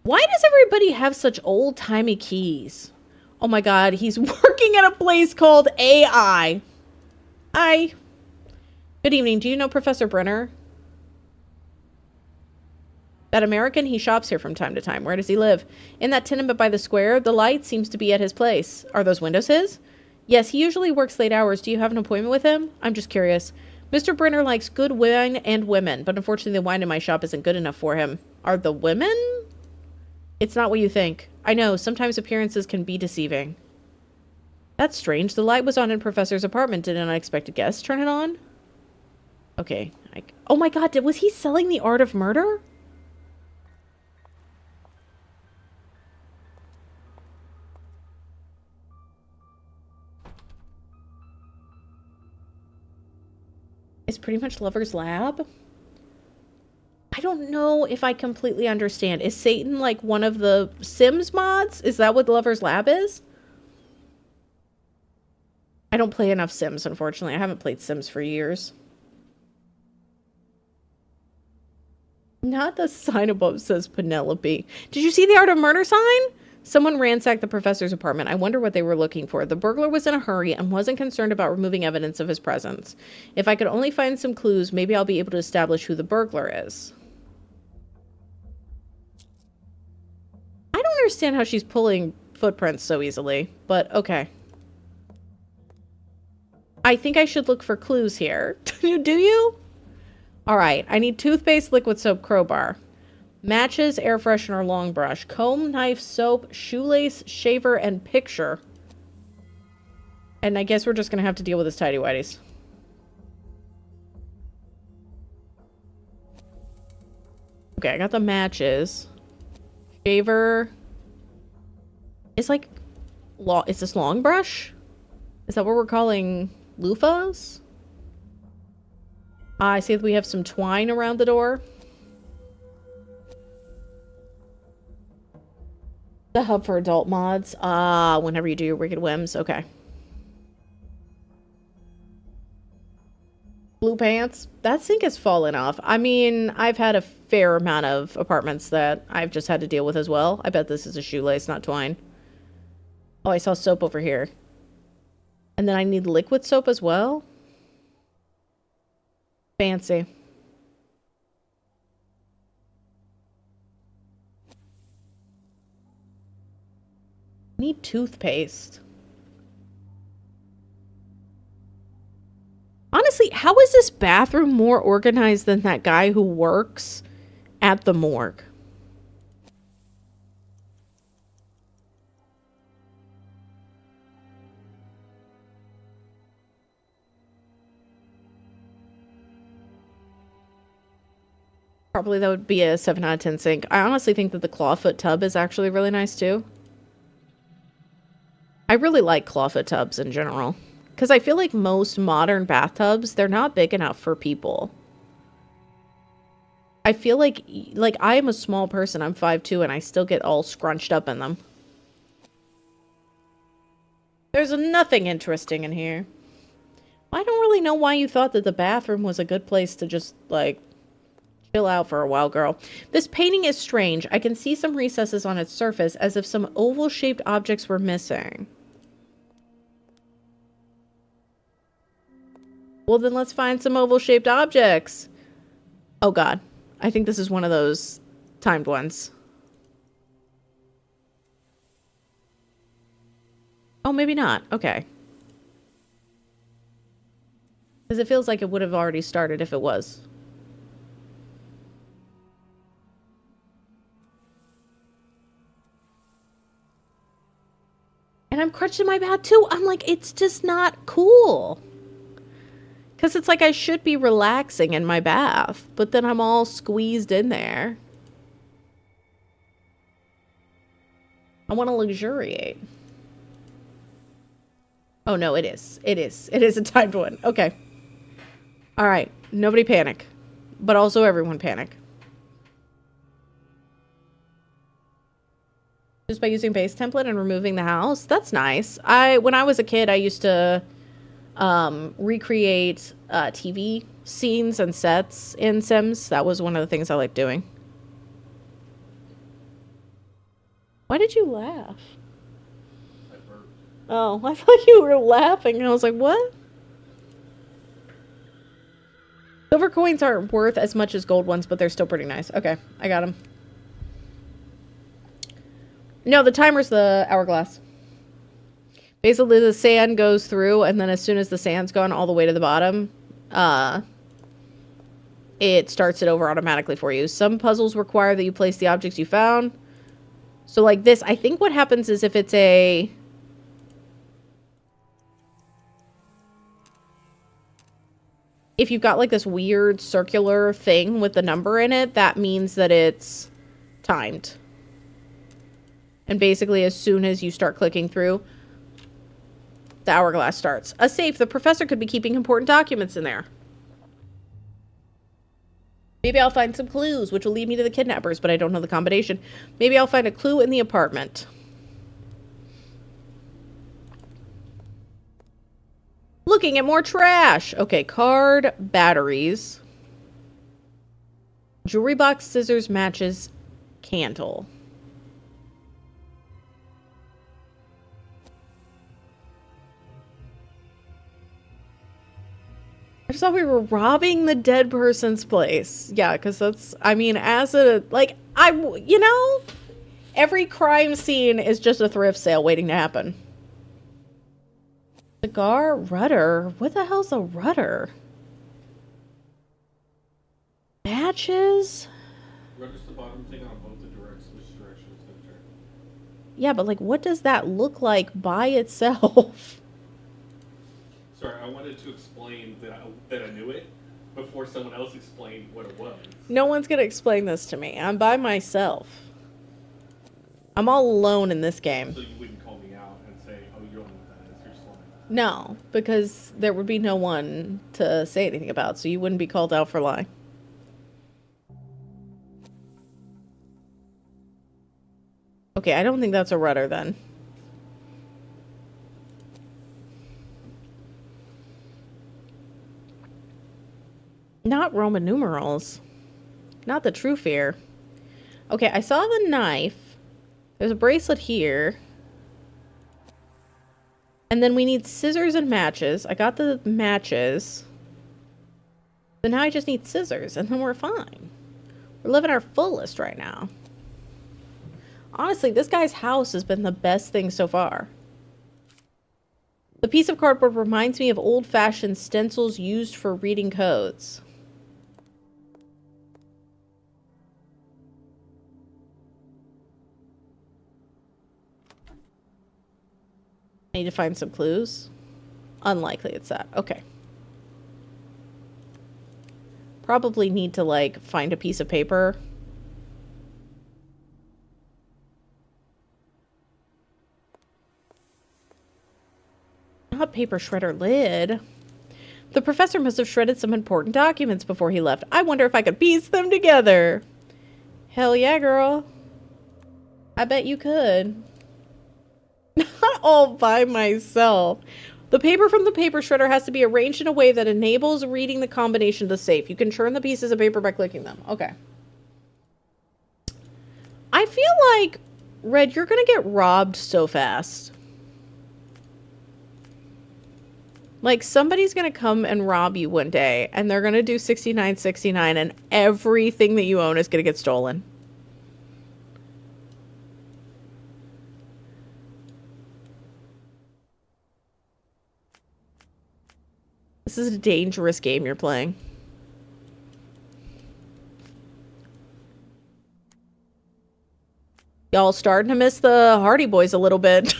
Why does everybody have such old-timey keys? Oh my god, he's working at a place called AI. Hi. Good evening. Do you know Professor Brenner? That American, he shops here from time to time. Where does he live? In that tenement by the square. The light seems to be at his place. Are those windows his? Yes, he usually works late hours. Do you have an appointment with him? I'm just curious. Mr. Brenner likes good wine and women, but unfortunately the wine in my shop isn't good enough for him. Are the women? It's not what you think. I know, sometimes appearances can be deceiving. That's strange. The light was on in Professor's apartment. Did an unexpected guest turn it on? Okay. Oh my god, was he selling the art of murder? It's pretty much Lover's Lab. I don't know if I completely understand. Is Satan like one of the Sims mods? Is that what Lover's Lab is? I don't play enough Sims, unfortunately. I haven't played Sims for years. Not the sign above says Penelope. Did you see the art of murder sign? Someone ransacked the professor's apartment. I wonder what they were looking for. The burglar was in a hurry and wasn't concerned about removing evidence of his presence. If I could only find some clues, maybe I'll be able to establish who the burglar is. I don't understand how she's pulling footprints so easily, but okay. I think I should look for clues here. Do you? Alright, I need toothpaste, liquid soap, crowbar. Matches, air freshener, long brush, comb, knife, soap, shoelace, shaver, and picture. And I guess we're just gonna have to deal with his tighty-whities. Okay, I got the matches. Shaver. It's like... Is this long brush? Is that what we're calling loofahs? I see that we have some twine around the door. The hub for adult mods. Whenever you do your wicked whims. Okay. Blue pants. That sink has fallen off. I mean, I've had a fair amount of apartments that I've just had to deal with as well. I bet this is a shoelace, not twine. Oh, I saw soap over here. And then I need liquid soap as well. Fancy. Need toothpaste. Honestly, how is this bathroom more organized than that guy who works at the morgue? Probably that would be a 7 out of 10 sink. I honestly think that the clawfoot tub is actually really nice too. I really like clawfoot tubs in general. Because I feel like most modern bathtubs, they're not big enough for people. I feel like I am a small person. I'm 5'2", and I still get all scrunched up in them. There's nothing interesting in here. I don't really know why you thought that the bathroom was a good place to just, like, chill out for a while, girl. This painting is strange. I can see some recesses on its surface, as if some oval-shaped objects were missing. Well, then let's find some oval-shaped objects. Oh, God. I think this is one of those timed ones. Oh, maybe not. Okay. Because it feels like it would have already started if it was. And I'm crunched in my bath too. I'm like, it's just not cool. Because it's like I should be relaxing in my bath, but then I'm all squeezed in there. I want to luxuriate. Oh, no, it is. It is. It is a timed one. Okay. All right. Nobody panic. But also everyone panic. Just by using base template and removing the house? That's nice. When I was a kid, I used to recreate TV scenes and sets in Sims. That was one of the things I liked doing. Why did you laugh? I burped. Oh, I thought you were laughing, and I was like, what? Silver coins aren't worth as much as gold ones, but they're still pretty nice. Okay, I got them. No, the timer's the hourglass. Basically, the sand goes through, and then as soon as the sand's gone all the way to the bottom, it starts it over automatically for you. Some puzzles require that you place the objects you found. So, like this, I think what happens is if it's a... If you've got, like, this weird circular thing with the number in it, that means that it's timed. And basically, as soon as you start clicking through, the hourglass starts. A safe. The professor could be keeping important documents in there. Maybe I'll find some clues, which will lead me to the kidnappers, but I don't know the combination. Maybe I'll find a clue in the apartment. Looking at more trash. Okay, card, batteries. Jewelry box, scissors, matches, candle. I just thought we were robbing the dead person's place. Yeah, because that's, I mean, as a, like, you know, every crime scene is just a thrift sale waiting to happen. Cigar rudder? What the hell's a rudder? Matches? Rudder's the bottom thing on both the directions, which direction it's going to turn. Yeah, but, like, what does that look like by itself? Sorry, I wanted to explain that I knew it before someone else explained what it was. No one's gonna explain this to me. I'm by myself. I'm all alone in this game. So you wouldn't call me out and say, oh, you don't know what that is, you're just lying. No, because there would be no one to say anything about, so you wouldn't be called out for lying. Okay, I don't think that's a rudder then. Not Roman numerals. Not the true fear. Okay, I saw the knife. There's a bracelet here. And then we need scissors and matches. I got the matches. So now I just need scissors, and then we're fine. We're living our fullest right now. Honestly, this guy's house has been the best thing so far. The piece of cardboard reminds me of old-fashioned stencils used for reading codes. I need to find some clues. Unlikely it's that. Okay. Probably need to, like, find a piece of paper. Not paper shredder lid. The professor must have shredded some important documents before he left. I wonder if I could piece them together. Hell yeah, girl. I bet you could. Not all by myself. The paper from the paper shredder has to be arranged in a way that enables reading the combination of the safe. You can churn the pieces of paper by clicking them. Okay. I feel like, Red, you're going to get robbed so fast. Like, somebody's going to come and rob you one day, and they're going to do 6969, and everything that you own is going to get stolen. This is a dangerous game you're playing. Y'all starting to miss the Hardy Boys a little bit.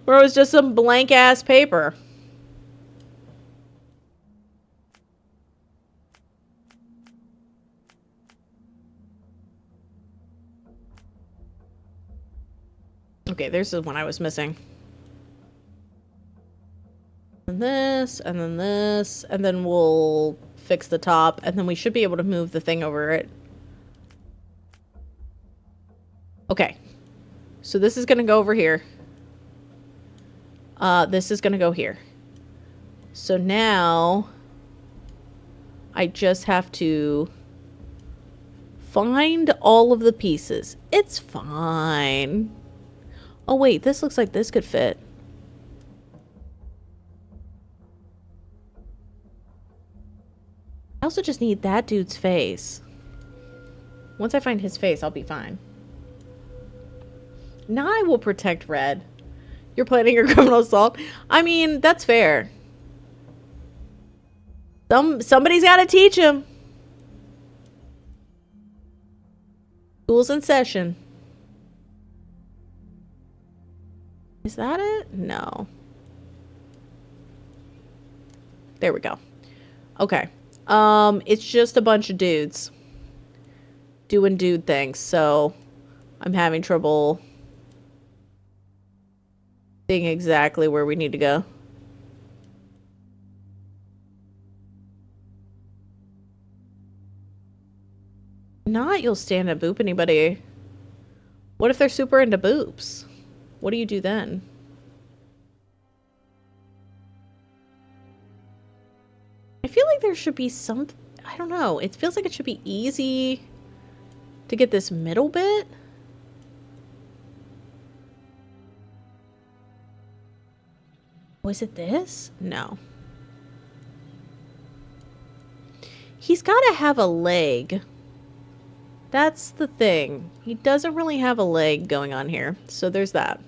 Where it was just some blank ass paper. Okay, there's the one I was missing. And this, and then this, and then we'll fix the top, and then we should be able to move the thing over it. Okay. So this is gonna go over here. This is gonna go here. So now I just have to find all of the pieces. It's fine. Oh wait, this looks like this could fit. I also just need that dude's face. Once I find his face, I'll be fine. Now I will protect Red. You're planning your criminal assault? I mean, that's fair. Somebody's got to teach him. School's in session. Is that it? No. There we go. Okay. It's just a bunch of dudes doing dude things, so I'm having trouble seeing exactly where we need to go. Not you'll stand and boop anybody. What if they're super into boops? What do you do then? I feel like there should be some... I don't know. It feels like it should be easy to get this middle bit. Was it this? No. He's got to have a leg. That's the thing. He doesn't really have a leg going on here. So there's that.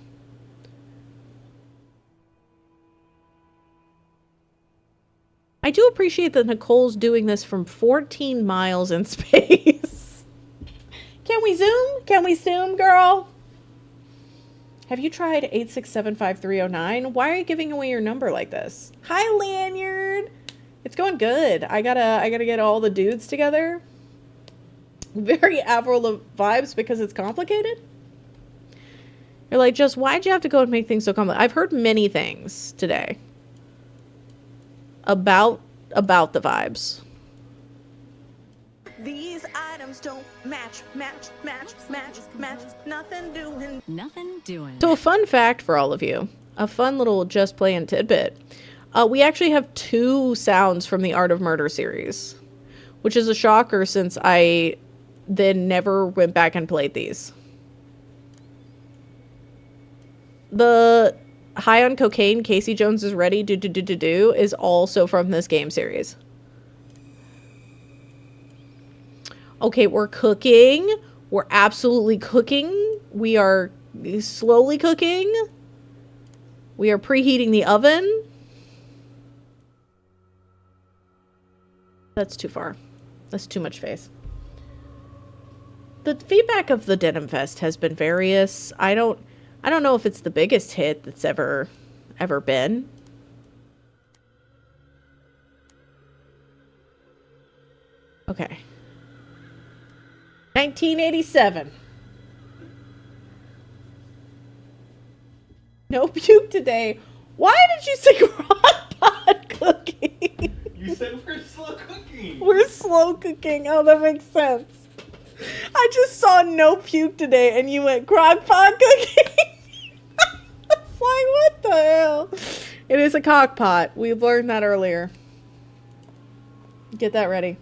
I do appreciate that Nicole's doing this from 14 miles in space. Can we zoom? Can we zoom, girl? Have you tried 8675309? Why are you giving away your number like this? Hi, Lanyard. It's going good. I gotta get all the dudes together. Very Avril vibes because it's complicated. You're like, just why'd you have to go and make things so complicated? I've heard many things today about the vibes. These items don't match. Nothing doing. Nothing doing. So a fun fact for all of you, a fun little just playing tidbit. We actually have 2 sounds from the Art of Murder series, which is a shocker since I then never went back and played these. The High on Cocaine, Casey Jones is Ready, do is also from this game series. Okay, we're cooking. We're absolutely cooking. We are slowly cooking. We are preheating the oven. That's too far. That's too much face. The feedback of the Denim Fest has been various. I don't know if it's the biggest hit that's ever been. Okay. 1987. No puke today. Why did you say crock pot cooking? You said we're slow cooking. We're slow cooking. Oh, that makes sense. I just saw no puke today and you went crock pot cooking. It's like, what the hell? It is a cock pot. We've learned that earlier. Get that ready.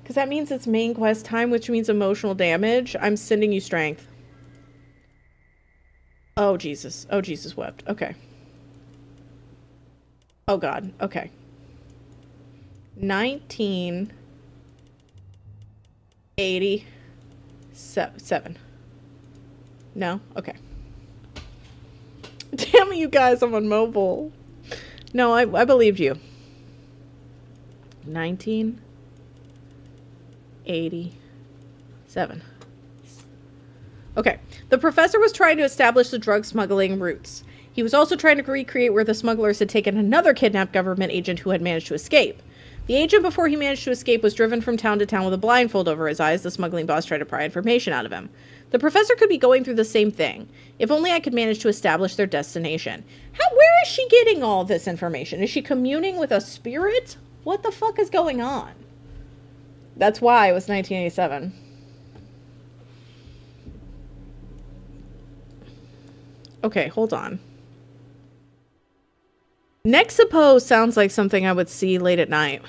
Because that means it's main quest time, which means emotional damage. I'm sending you strength. Oh, Jesus. Oh, Jesus wept. Okay. Oh, God. Okay. 1987. No? Okay. Damn it, you guys. I'm on mobile. No, I believed you. 1987. Okay. The professor was trying to establish the drug smuggling routes. He was also trying to recreate where the smugglers had taken another kidnapped government agent who had managed to escape. The agent, before he managed to escape, was driven from town to town with a blindfold over his eyes. The smuggling boss tried to pry information out of him. The professor could be going through the same thing. If only I could manage to establish their destination. Where is she getting all this information? Is she communing with a spirit? What the fuck is going on? That's why it was 1987. Okay, hold on. Nexapo sounds like something I would see late at night.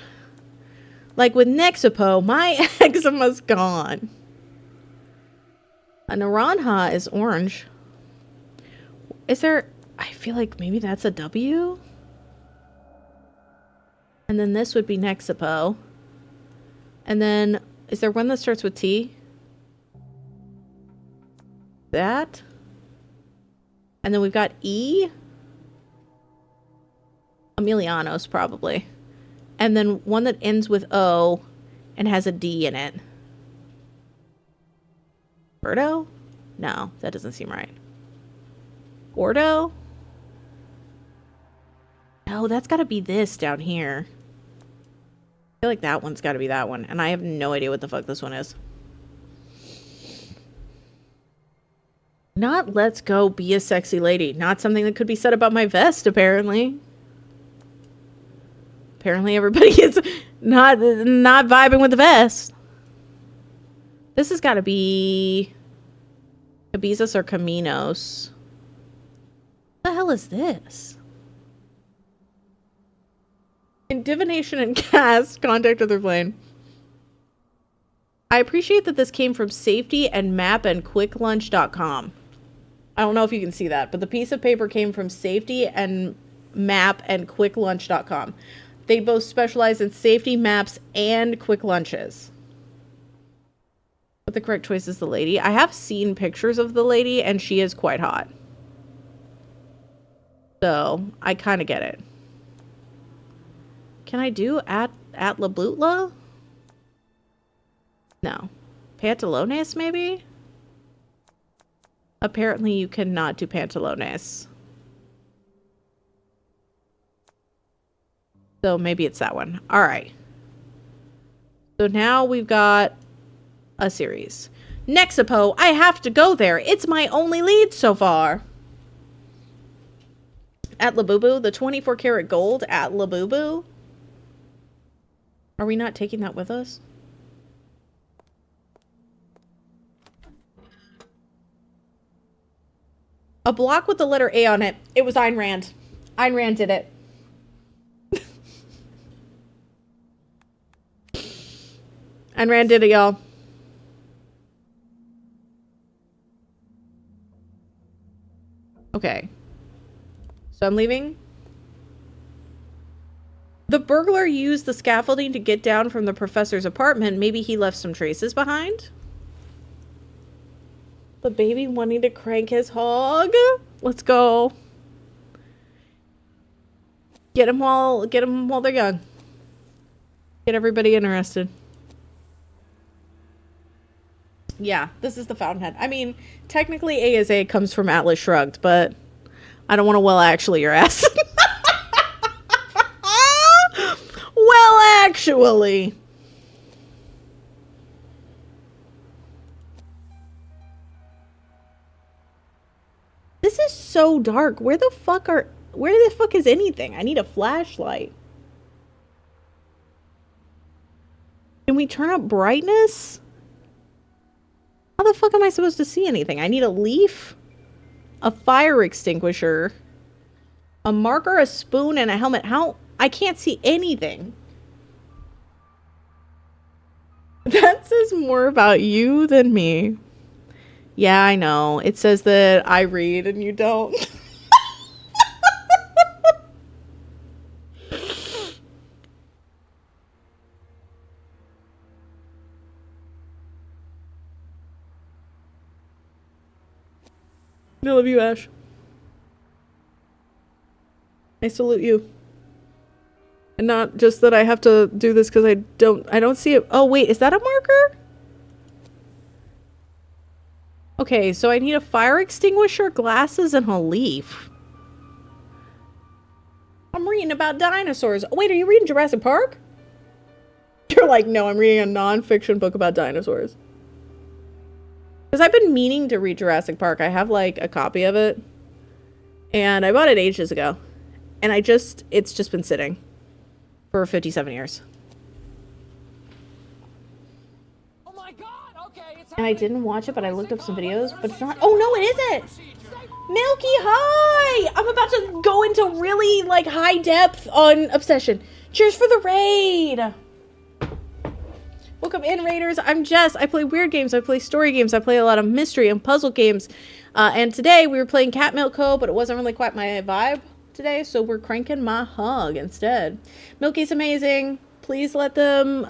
Like with Nexapo, my eczema's gone. A naranja is orange. Is there... I feel like maybe that's a W? And then this would be Nexapo. And then... Is there one that starts with T? That? And then we've got E. Emilianos, probably. And then one that ends with O and has a D in it. Birdo? No, that doesn't seem right. Ordo? No, that's got to be this down here. I feel like that one's got to be that one. And I have no idea what the fuck this one is. Not let's go be a sexy lady. Not something that could be said about my vest, apparently. Apparently everybody is not vibing with the vest. This has got to be Abizas or Caminos. What the hell is this? In divination and cast, contact other plane. I appreciate that this came from safety and map and quicklunch.com. I don't know if you can see that, but the piece of paper came from safety and map and quicklunch.com. They both specialize in safety maps and quick lunches. But the correct choice is the lady. I have seen pictures of the lady, and she is quite hot. So, I kind of get it. Can I do Atla Blutla? No. Pantalones, maybe? Apparently you cannot do pantalones. So maybe it's that one. All right. So now we've got a series. Nexapo, I have to go there. It's my only lead so far. At Labubu, the 24 karat gold at Labubu. Are we not taking that with us? A block with the letter A on it. It was Ayn Rand. Ayn Rand did it. Ayn Rand did it, y'all. Okay. So I'm leaving. The burglar used the scaffolding to get down from the professor's apartment. Maybe he left some traces behind. The baby wanting to crank his hog. Let's go. Get him while they're young. Get everybody interested. Yeah, this is the Fountainhead. I mean, technically A is A comes from Atlas Shrugged, but I don't want to well actually your ass. Well, actually. This is so dark. Where the fuck is anything? I need a flashlight. Can we turn up brightness? How the fuck am I supposed to see anything? I need a leaf, a fire extinguisher, a marker, a spoon, and a helmet. How? I can't see anything. That says more about you than me. Yeah, I know. It says that I read and you don't. I love you, Ash. I salute you. And not just that I have to do this because I don't see it. Oh, wait, is that a marker? Okay, so I need a fire extinguisher, glasses, and a leaf. I'm reading about dinosaurs. Oh, wait, are you reading Jurassic Park? You're like, no, I'm reading a non-fiction book about dinosaurs. Because I've been meaning to read Jurassic Park. I have, like, a copy of it. And I bought it ages ago. And it's just been sitting for 57 years. Oh my God, okay, it's And I didn't watch it, but I looked up some videos, but it's not. Oh, no, it isn't. Milky, hi! I'm about to go into really, like, high depth on Obsession. Cheers for the raid! Welcome in, Raiders. I'm Jess. I play weird games. I play story games. I play a lot of mystery and puzzle games. And today we were playing Cat Milk Co., but it wasn't really quite my vibe today, so we're cranking my hug instead. Milky's amazing. Please let them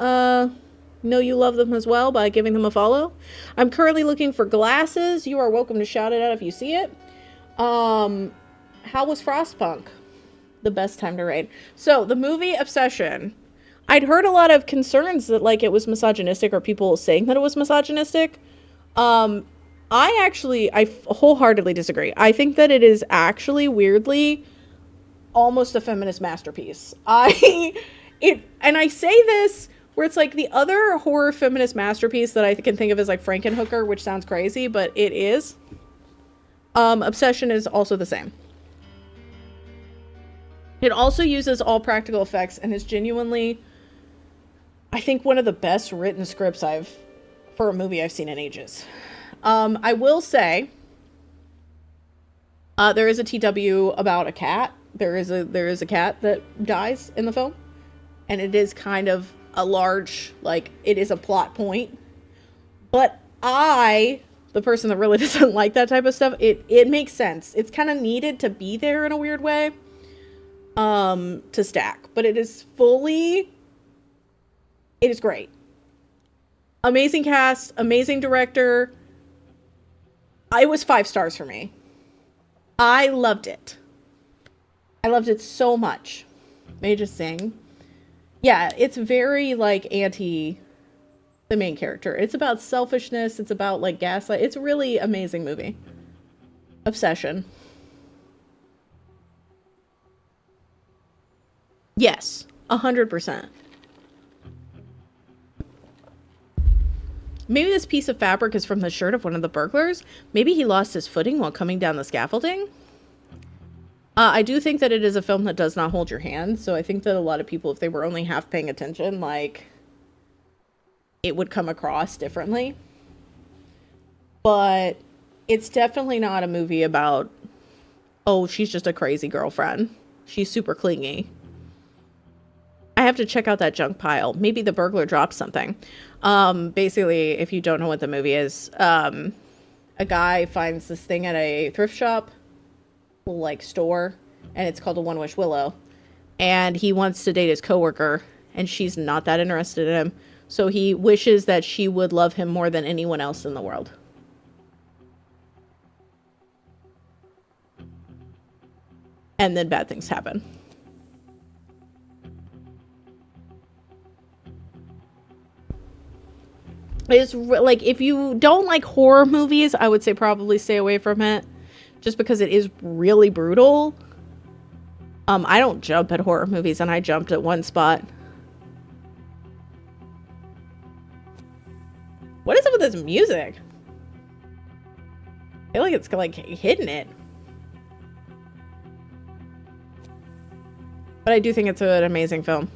know you love them as well by giving them a follow. I'm currently looking for glasses. You are welcome to shout it out if you see it. How was Frostpunk? The best time to raid. So, the movie Obsession. I'd heard a lot of concerns that, like, it was misogynistic or people saying that it was misogynistic. I wholeheartedly disagree. I think that it is actually, weirdly, almost a feminist masterpiece. And I say this where it's like the other horror feminist masterpiece that I can think of is like Frankenhooker, which sounds crazy, but it is. Obsession is also the same. It also uses all practical effects and is genuinely, I think, one of the best written scripts for a movie I've seen in ages. I will say, there is a TW about a cat. There is a cat that dies in the film, and it is kind of a large, like, it is a plot point. But the person that really doesn't like that type of stuff, it makes sense. It's kind of needed to be there in a weird way, to stack. But it is great. Amazing cast, amazing director. It was 5 stars for me. I loved it. I loved it so much. May I just sing? Yeah, it's very, like, anti the main character. It's about selfishness. It's about, like, gaslight. It's a really amazing movie. Obsession. Yes, 100%. Maybe this piece of fabric is from the shirt of one of the burglars. Maybe he lost his footing while coming down the scaffolding. I do think that it is a film that does not hold your hand, so I think that a lot of people, if they were only half paying attention, like, it would come across differently. But it's definitely not a movie about, oh, she's just a crazy girlfriend. She's super clingy. I have to check out that junk pile. Maybe the burglar dropped something. Basically, if you don't know what the movie is, a guy finds this thing at a thrift shop, like, store, and it's called a One Wish Willow. And he wants to date his coworker, and she's not that interested in him. So he wishes that she would love him more than anyone else in the world. And then bad things happen. It's like, if you don't like horror movies, I would say probably stay away from it, just because it is really brutal. I don't jump at horror movies, and I jumped at one spot. What is up with this music? I feel like it's, like, hitting it. But I do think it's an amazing film.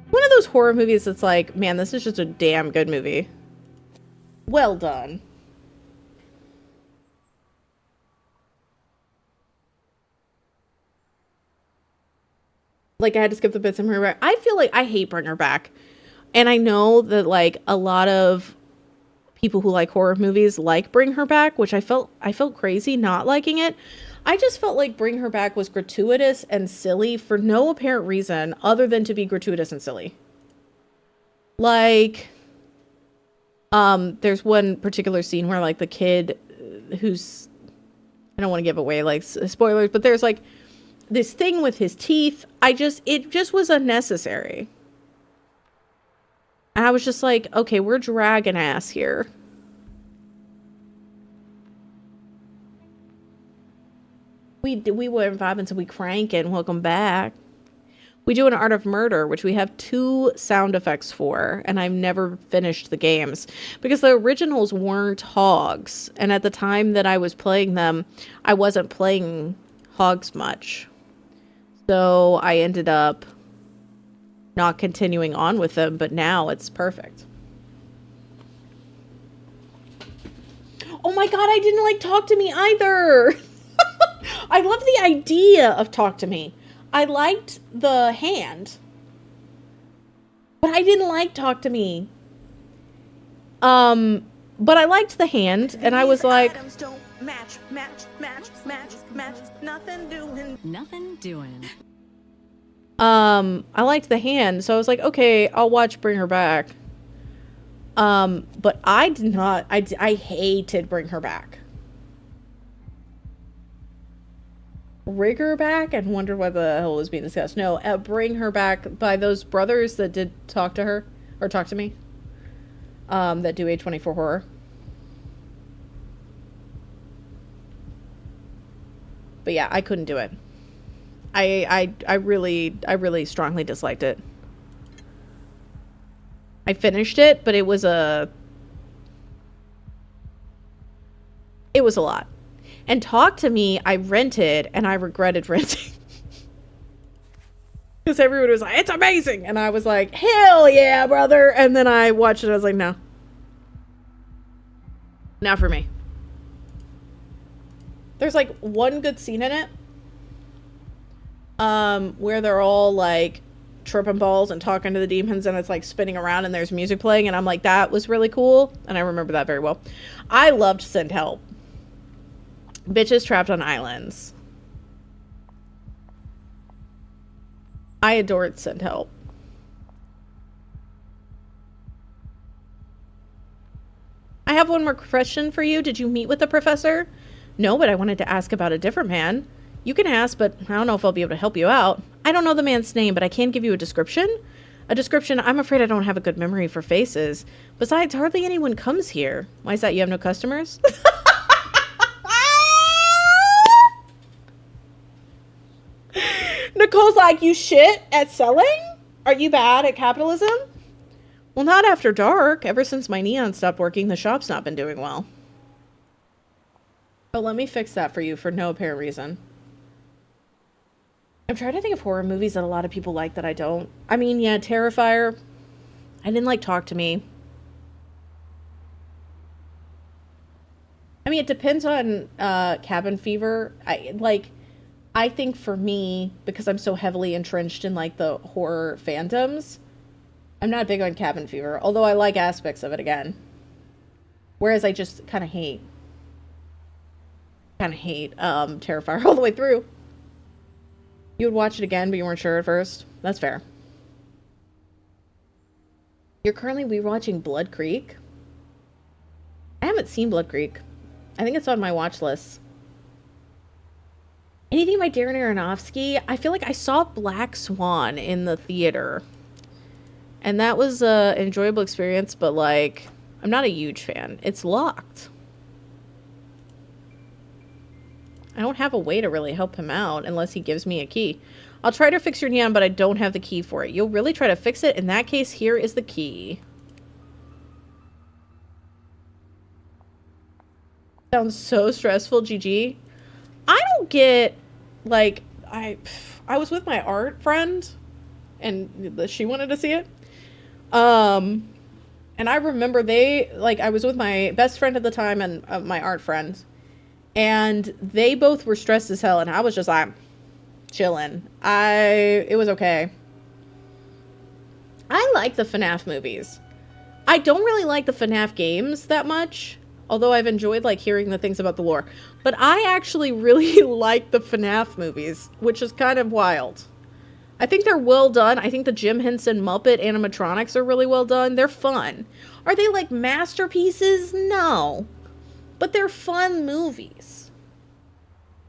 One of those horror movies that's like, man, this is just a damn good movie. Well done. Like, I had to skip the bits and bring her back. I feel like I hate Bring Her Back. And I know that, like, a lot of people who like horror movies like Bring Her Back, which I felt crazy not liking it. I just felt like Bring Her Back was gratuitous and silly for no apparent reason other than to be gratuitous and silly. Like, there's one particular scene where, like, the kid who's, I don't want to give away, like, spoilers, but there's, like, this thing with his teeth. It just was unnecessary. And I was just like, okay, we're dragging ass here. We went vibing, so we cranking. Welcome back. We do an Art of Murder, which we have 2 sound effects for, and I've never finished the games because the originals weren't hogs, and at the time that I was playing them, I wasn't playing hogs much. So I ended up not continuing on with them, but now it's perfect. Oh my god, I didn't like Talk to Me either. I love the idea of Talk to Me. I liked the hand, but I didn't like Talk to Me. But I liked the hand, and I was like, Items don't match. Nothing doing. Nothing doing. I liked the hand, so I was like, okay, I'll watch Bring Her Back. But I did not, I hated Bring Her Back. Rig Her Back and wondered what the hell was being discussed. No, Bring Her Back by those brothers that did Talk to Her, or Talk to Me, that do A24 horror. But yeah, I couldn't do it. I really strongly disliked it. I finished it, but it was a lot. And Talk to Me, I rented, and I regretted renting. Because everyone was like, it's amazing! And I was like, hell yeah, brother! And then I watched it, I was like, no. Not for me. There's, like, one good scene in it. Where they're all, like, tripping balls and talking to the demons, and it's, like, spinning around, and there's music playing, and I'm like, that was really cool. And I remember that very well. I loved Send Help. Bitches trapped on islands. I adored Send Help. I have one more question for you. Did you meet with the professor? No, but I wanted to ask about a different man. You can ask, but I don't know if I'll be able to help you out. I don't know the man's name, but I can give you a description. A description, I'm afraid I don't have a good memory for faces. Besides, hardly anyone comes here. Why is that? You have no customers? Nicole's like, you shit at selling? Are you bad at capitalism? Well, not after dark. Ever since my neon stopped working, the shop's not been doing well. But let me fix that for you for no apparent reason. I'm trying to think of horror movies that a lot of people like that I don't. I mean, yeah, Terrifier. I didn't like Talk to Me. I mean, it depends on Cabin Fever. I think for me, because I'm so heavily entrenched in, like, the horror fandoms, I'm not big on Cabin Fever, although I like aspects of it again. Whereas I just kind of hate Terrifier all the way through. You would watch it again, but you weren't sure at first. That's fair. You're currently rewatching Blood Creek? I haven't seen Blood Creek. I think it's on my watch list. Anything by Darren Aronofsky? I feel like I saw Black Swan in the theater. And that was an enjoyable experience, but, like, I'm not a huge fan. It's locked. I don't have a way to really help him out unless he gives me a key. I'll try to fix your neon, but I don't have the key for it. You'll really try to fix it? In that case, here is the key. Sounds so stressful, GG. I don't get, like, I was with my art friend, and she wanted to see it. And I remember I was with my best friend at the time and my art friend, and they both were stressed as hell, and I was just like, chilling. It was okay. I like the FNAF movies. I don't really like the FNAF games that much, although I've enjoyed like hearing the things about the lore. But I actually really like the FNAF movies, which is kind of wild. I think they're well done. I think the Jim Henson Muppet animatronics are really well done. They're fun. Are they like masterpieces? No. But they're fun movies.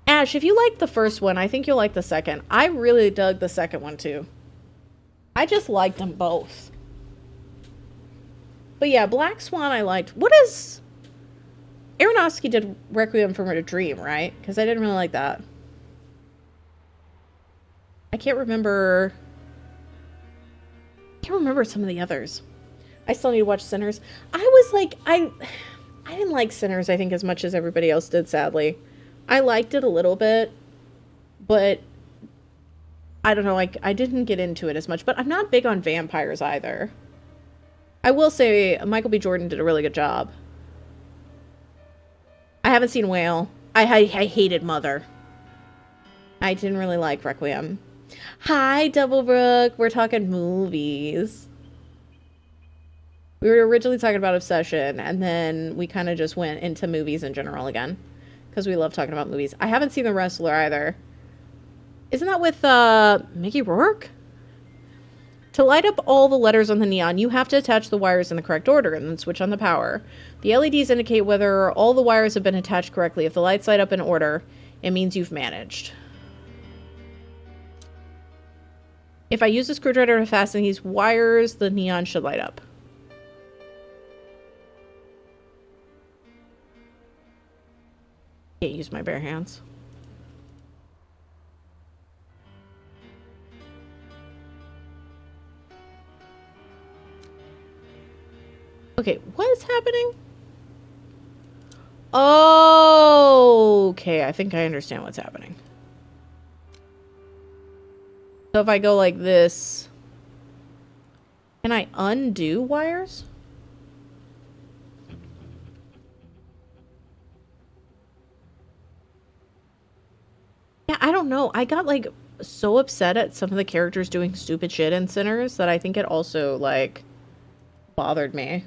Ash, if you liked the first one, I think you'll like the second. I really dug the second one too. I just liked them both. But yeah, Black Swan I liked. What is... Aronofsky did Requiem for a Dream, right? Because I didn't really like that. I can't remember some of the others. I still need to watch Sinners. I was like, I didn't like Sinners, I think, as much as everybody else did, sadly. I liked it a little bit, but I don't know, like, I didn't get into it as much. But I'm not big on vampires either. I will say Michael B. Jordan did a really good job. I haven't seen Whale. I hated Mother. I didn't really like Requiem. Hi, Doublebrook. We're talking movies. We were originally talking about Obsession, and then we kind of just went into movies in general again. Because we love talking about movies. I haven't seen The Wrestler either. Isn't that with Mickey Rourke? To light up all the letters on the neon, you have to attach the wires in the correct order and then switch on the power. The LEDs indicate whether all the wires have been attached correctly. If the lights light up in order, it means you've managed. If I use a screwdriver to fasten these wires, the neon should light up. Can't use my bare hands. Okay, what is happening? Oh, okay, I think I understand what's happening. So if I go like this, can I undo wires? Yeah, I don't know. I got like so upset at some of the characters doing stupid shit in Sinners that I think it also like bothered me.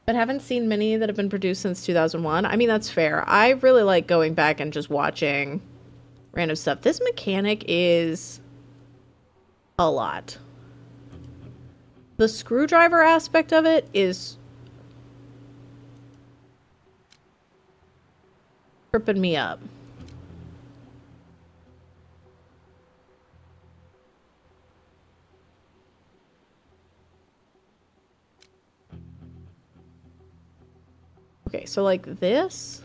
But haven't seen many that have been produced since 2001. I mean, that's fair. I really like going back and just watching random stuff. This mechanic is a lot. The screwdriver aspect of it is tripping me up. Okay, so like this,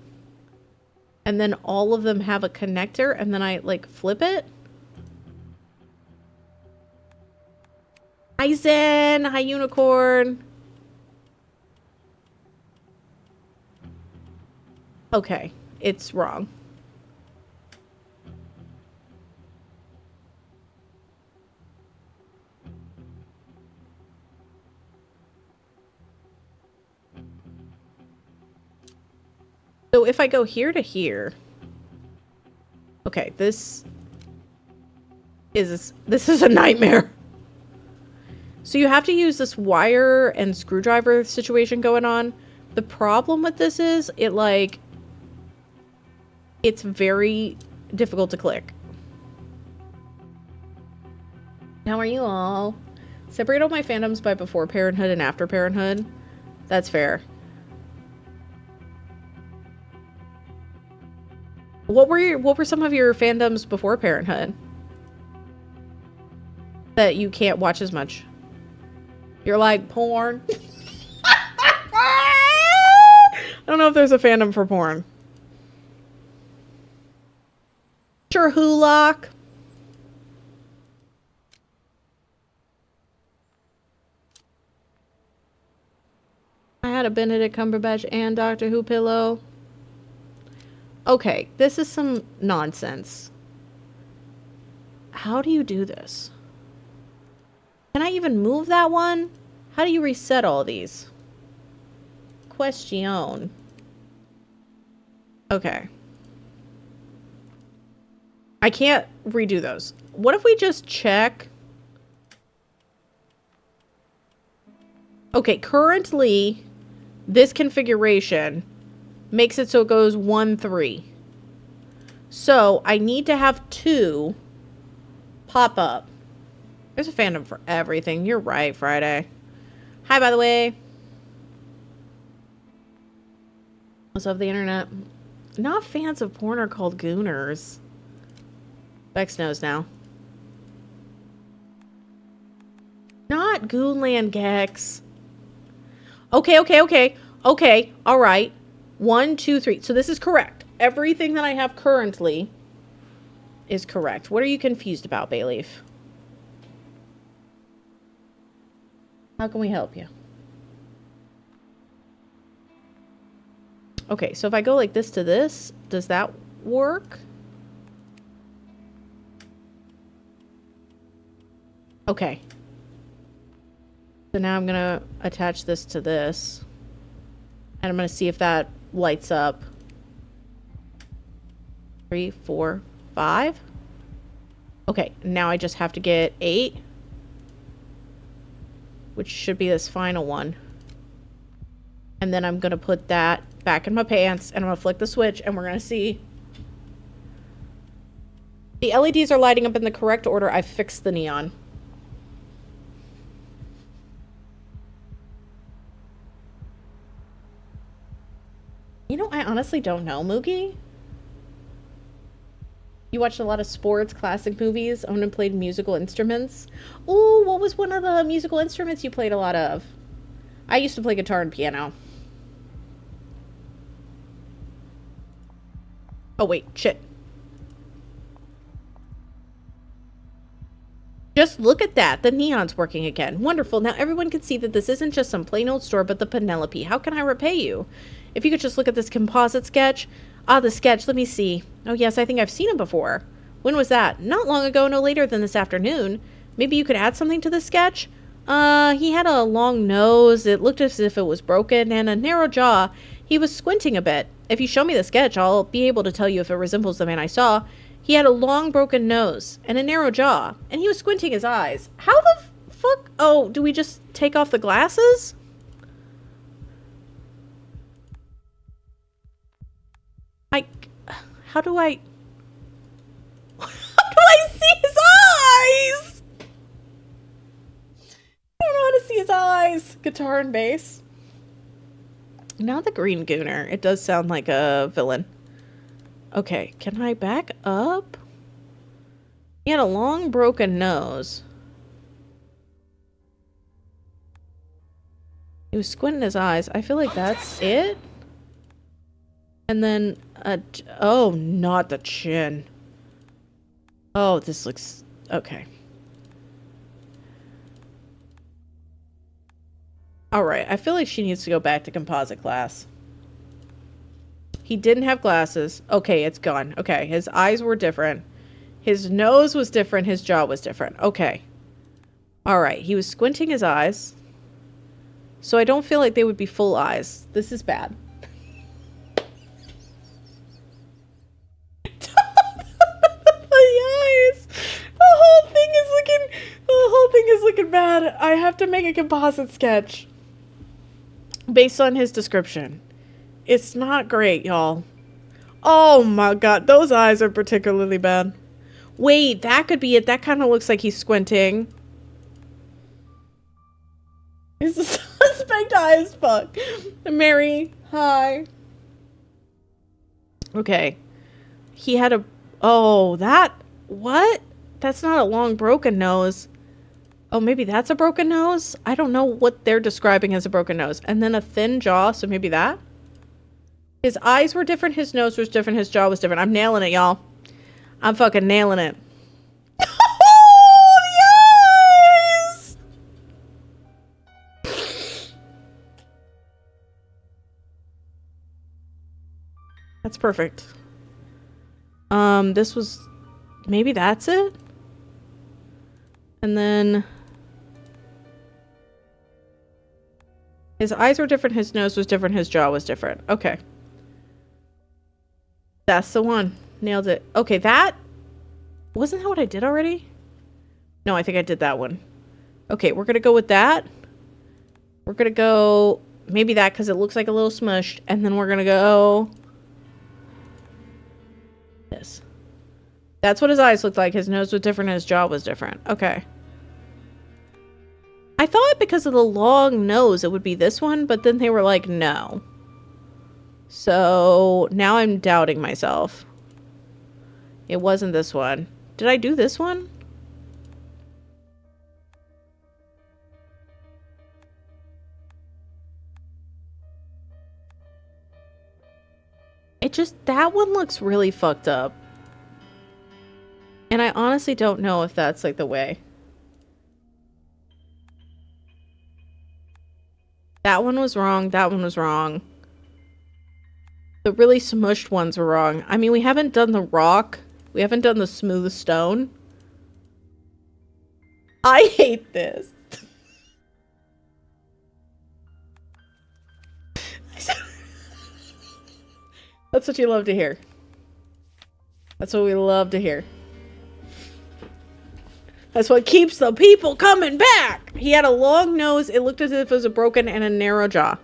and then all of them have a connector, and then I like flip it. Hi Zen, hi Unicorn. Okay, it's wrong. So if I go here to here, okay, this is a nightmare. So you have to use this wire and screwdriver situation going on. The problem with this is it's very difficult to click. How are you all? Separate all my fandoms by before parenthood and after parenthood. That's fair. What were some of your fandoms before parenthood that you can't watch as much? You're like porn. I don't know if there's a fandom for porn. Sure, Hulock. I had a Benedict Cumberbatch and Doctor Who pillow. Okay, this is some nonsense. How do you do this? Can I even move that one? How do you reset all these? Question. Okay. I can't redo those. What if we just check? Okay, currently, this configuration makes it so it goes 1, 3. So, I need to have 2 pop up. There's a fandom for everything. You're right, Friday. Hi, by the way. What's up, the internet? Not fans of porn are called gooners. Bex knows now. Not Goonland Gex. Okay. Okay. All right. 1, 2, 3. So this is correct. Everything that I have currently is correct. What are you confused about, Bayleaf? How can we help you? Okay, so if I go like this to this, does that work? Okay. So now I'm gonna attach this to this. And I'm gonna see if that lights up. 3, 4, 5. Okay, now I just have to get 8. Which should be this final one. And then I'm gonna put that back in my pants, and I'm gonna flick the switch, and we're gonna see. The LEDs are lighting up in the correct order. I fixed the neon. You know, I honestly don't know, Moogie. You watched a lot of sports, classic movies, owned and played musical instruments. Ooh, what was one of the musical instruments you played a lot of? I used to play guitar and piano. Oh, wait, shit. Just look at that. The neon's working again. Wonderful. Now everyone can see that this isn't just some plain old store, but the Penelope. How can I repay you? If you could just look at this composite sketch. Ah, the sketch. Let me see. Oh, yes, I think I've seen it before. When was that? Not long ago, no later than this afternoon. Maybe you could add something to the sketch? He had a long nose. It looked as if it was broken, and a narrow jaw. He was squinting a bit. If you show me the sketch, I'll be able to tell you if it resembles the man I saw. He had a long, broken nose and a narrow jaw, and he was squinting his eyes. How the fuck? Oh, do we just take off the glasses? How do I see his eyes? I don't know how to see his eyes. Guitar and bass. Not the Green Gooner. It does sound like a villain. Okay, can I back up? He had a long, broken nose. He was squinting his eyes. I feel like that's it. And then, oh, not the chin. Oh, this looks, okay. Alright, I feel like she needs to go back to composite class. He didn't have glasses. Okay, it's gone. Okay, his eyes were different. His nose was different. His jaw was different. Okay. Alright, he was squinting his eyes. So I don't feel like they would be full eyes. This is bad. The whole thing is looking bad. I have to make a composite sketch based on his description. It's not great, y'all. Oh my god, those eyes are particularly bad. Wait, that could be it. That kind of looks like he's squinting. He's a suspect high as fuck. Mary, hi. Okay. He had a... Oh, that... What? That's not a long broken nose. Oh, maybe that's a broken nose? I don't know what they're describing as a broken nose. And then a thin jaw, so maybe that? His eyes were different, his nose was different, his jaw was different. I'm nailing it, y'all. I'm fucking nailing it. Oh, the eyes! That's perfect. This was... Maybe that's it? And then his eyes were different, his nose was different, his jaw was different. Okay. That's the one. Nailed it. Okay, that... Wasn't that what I did already? No, I think I did that one. Okay, we're gonna go with that. We're gonna go... Maybe that, because it looks like a little smushed. And then we're gonna go... This. That's what his eyes looked like. His nose was different and his jaw was different. Okay. I thought because of the long nose it would be this one, but then they were like, no. So now I'm doubting myself. It wasn't this one. Did I do this one? It just, that one looks really fucked up. And I honestly don't know if that's like the way. That one was wrong. That one was wrong. The really smushed ones were wrong. I mean, we haven't done the rock. We haven't done the smooth stone. I hate this. That's what you love to hear. That's what we love to hear. That's what keeps the people coming back. He had a long nose. It looked as if it was a broken and a narrow jaw.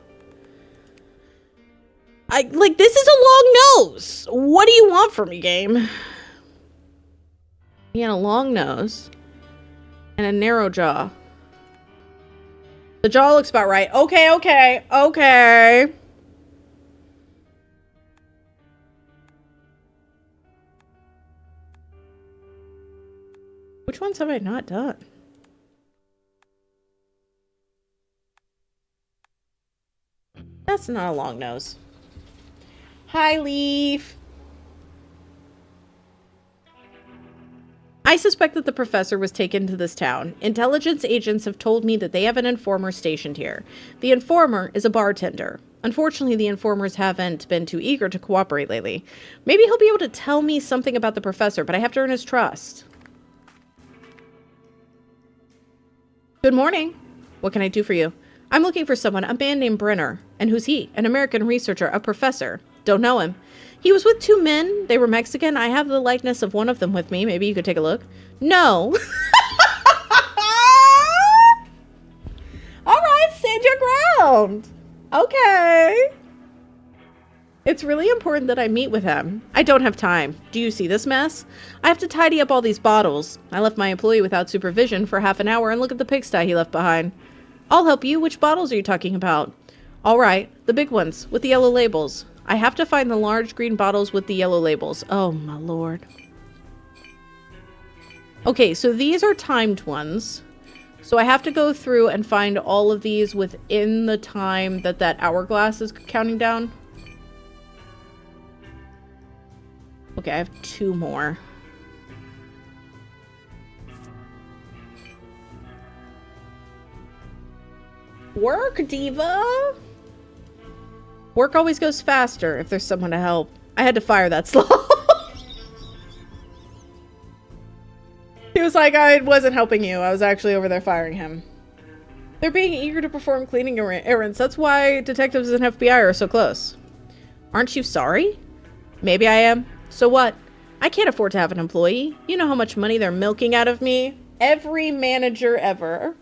Like, this is a long nose. What do you want from me, game? He had a long nose and a narrow jaw. The jaw looks about right. Okay, okay, okay. Which ones have I not done? That's not a long nose. Hi, Leaf. I suspect that the professor was taken to this town. Intelligence agents have told me that they have an informer stationed here. The informer is a bartender. Unfortunately, the informers haven't been too eager to cooperate lately. Maybe he'll be able to tell me something about the professor, but I have to earn his trust. Good morning. What can I do for you? I'm looking for someone, a man named Brenner. And who's he? An American researcher, a professor. Don't know him. He was with two men. They were Mexican. I have the likeness of one of them with me. Maybe you could take a look. No. All right, stand your ground. Okay. It's really important that I meet with him. I don't have time. Do you see this mess? I have to tidy up all these bottles. I left my employee without supervision for half an hour and look at the pigsty he left behind. I'll help you. Which bottles are you talking about? All right, the big ones with the yellow labels. I have to find the large green bottles with the yellow labels. Oh, my lord. Okay, so these are timed ones. So I have to go through and find all of these within the time that that hourglass is counting down. Okay, I have 2 more. Work, diva! Work always goes faster if there's someone to help. I had to fire that slow. He was like, I wasn't helping you. I was actually over there firing him. They're being eager to perform cleaning errands. That's why detectives and FBI are so close. Aren't you sorry? Maybe I am. So what? I can't afford to have an employee. You know how much money they're milking out of me? Every manager ever.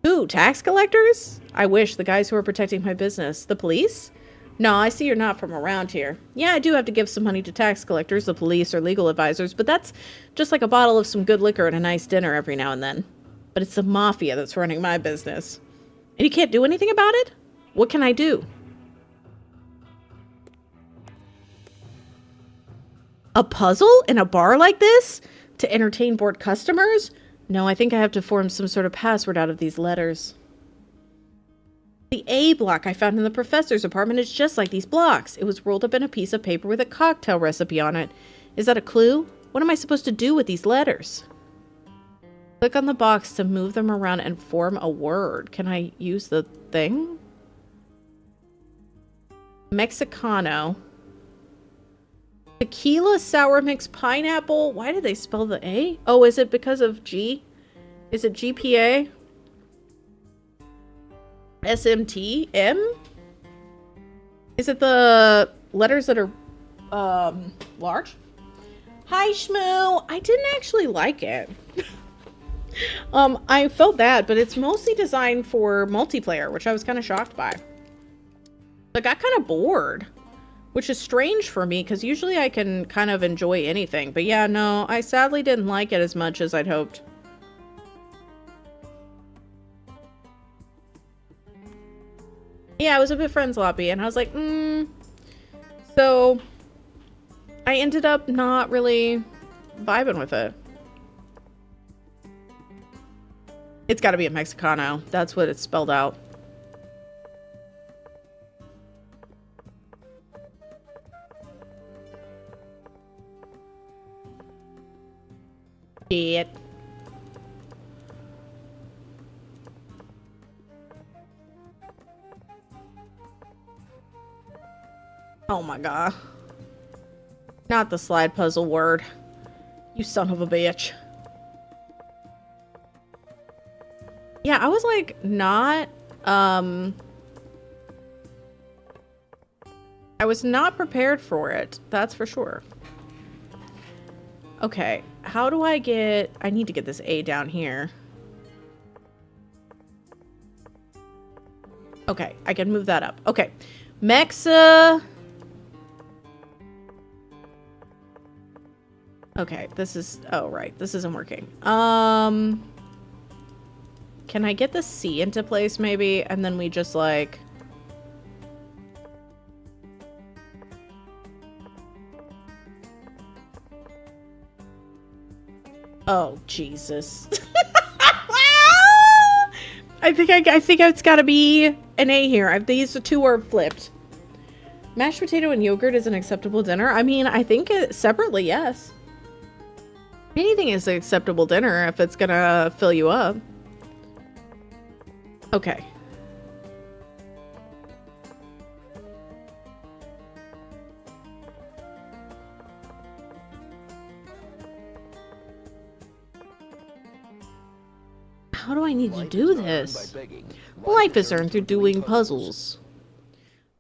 Who, tax collectors? I wish, the guys who are protecting my business. The police? No, I see you're not from around here. Yeah, I do have to give some money to tax collectors, the police, or legal advisors, but that's just like a bottle of some good liquor and a nice dinner every now and then. But it's the mafia that's running my business. And you can't do anything about it? What can I do? A puzzle in a bar like this? To entertain bored customers? No, I think I have to form some sort of password out of these letters. The A block I found in the professor's apartment is just like these blocks. It was rolled up in a piece of paper with a cocktail recipe on it. Is that a clue? What am I supposed to do with these letters? Click on the box to move them around and form a word. Can I use the thing? Tequila sour mix pineapple. Why did they spell the A? Oh, is it because of G? Is it GPA? SMT? M? Is it the letters that are large? Hi, Shmoo. I didn't actually like it. I felt bad, but it's mostly designed for multiplayer, which I was kind of shocked by. I got kind of bored, which is strange for me because usually I can kind of enjoy anything. But yeah, no, I sadly didn't like it as much as I'd hoped. Yeah, it was a bit friend sloppy, and I was like, So I ended up not really vibing with it. It's got to be a Mexicano. That's what it's spelled out. Shit. Oh my god. Not the slide puzzle word. You son of a bitch. Yeah, I was like not, I was not prepared for it. That's for sure. Okay, how do I need to get this A down here. Okay, I can move that up. Okay, Okay, this is, oh right, this isn't working. Can I get the C into place maybe? And then we just like... Oh, Jesus. I think it's gotta be an A here. These two are flipped. Mashed potato and yogurt is an acceptable dinner. I mean, I think separately, yes. Anything is an acceptable dinner if it's gonna fill you up. Okay. How do I need to do this? Life is earned through doing puzzles.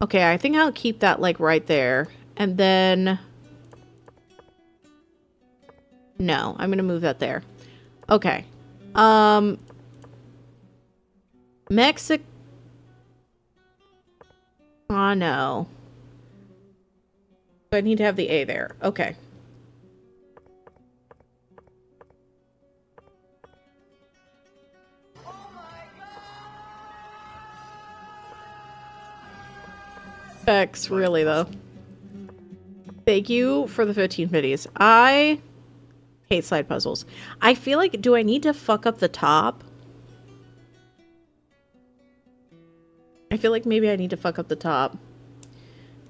Okay, I think I'll keep that like right there. And then... No, I'm gonna move that there. Okay. Mexicano. I need to have the A there. Okay. Specs, really though. Thank you for the 15 biddies. I hate slide puzzles. I feel like, do I need to fuck up the top? I feel like maybe I need to fuck up the top.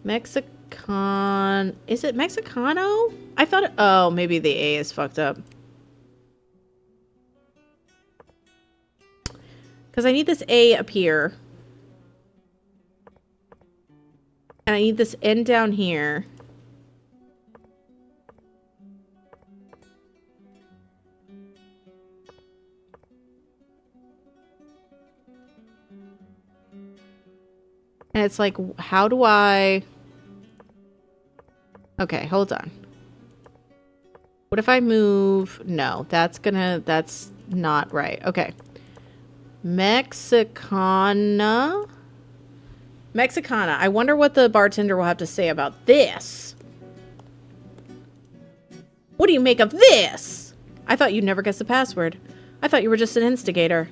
Mexicano. Is it Mexicano? I thought oh, maybe the A is fucked up. Because I need this A up here. And I need this N down here. And it's like, how do I... Okay, hold on. What if I move... No, that's not right. Okay. Mexicana. I wonder what the bartender will have to say about this. What do you make of this? I thought you'd never guess the password. I thought you were just an instigator.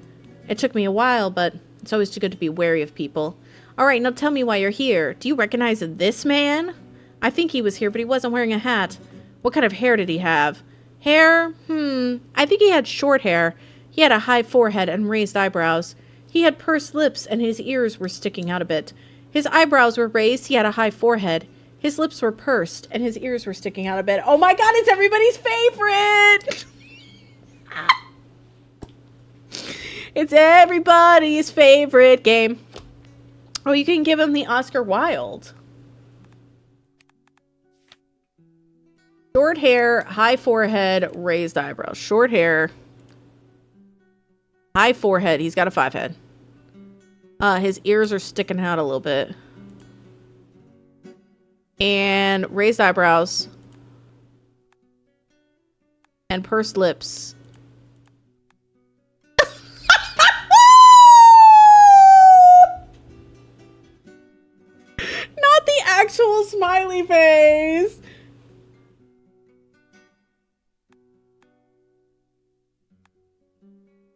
It took me a while, but it's always too good to be wary of people. Alright, now tell me why you're here. Do you recognize this man? I think he was here, but he wasn't wearing a hat. What kind of hair did he have? Hair? I think he had short hair. He had a high forehead and raised eyebrows. He had pursed lips, and his ears were sticking out a bit. His eyebrows were raised, he had a high forehead. His lips were pursed, and his ears were sticking out a bit. Oh my god, it's everybody's favorite! It's everybody's favorite game. Oh, you can give him the Oscar Wilde. Short hair, high forehead, raised eyebrows. Short hair, high forehead. He's got a 5 head. His ears are sticking out a little bit. And raised eyebrows. And pursed lips. Not the actual smiley face.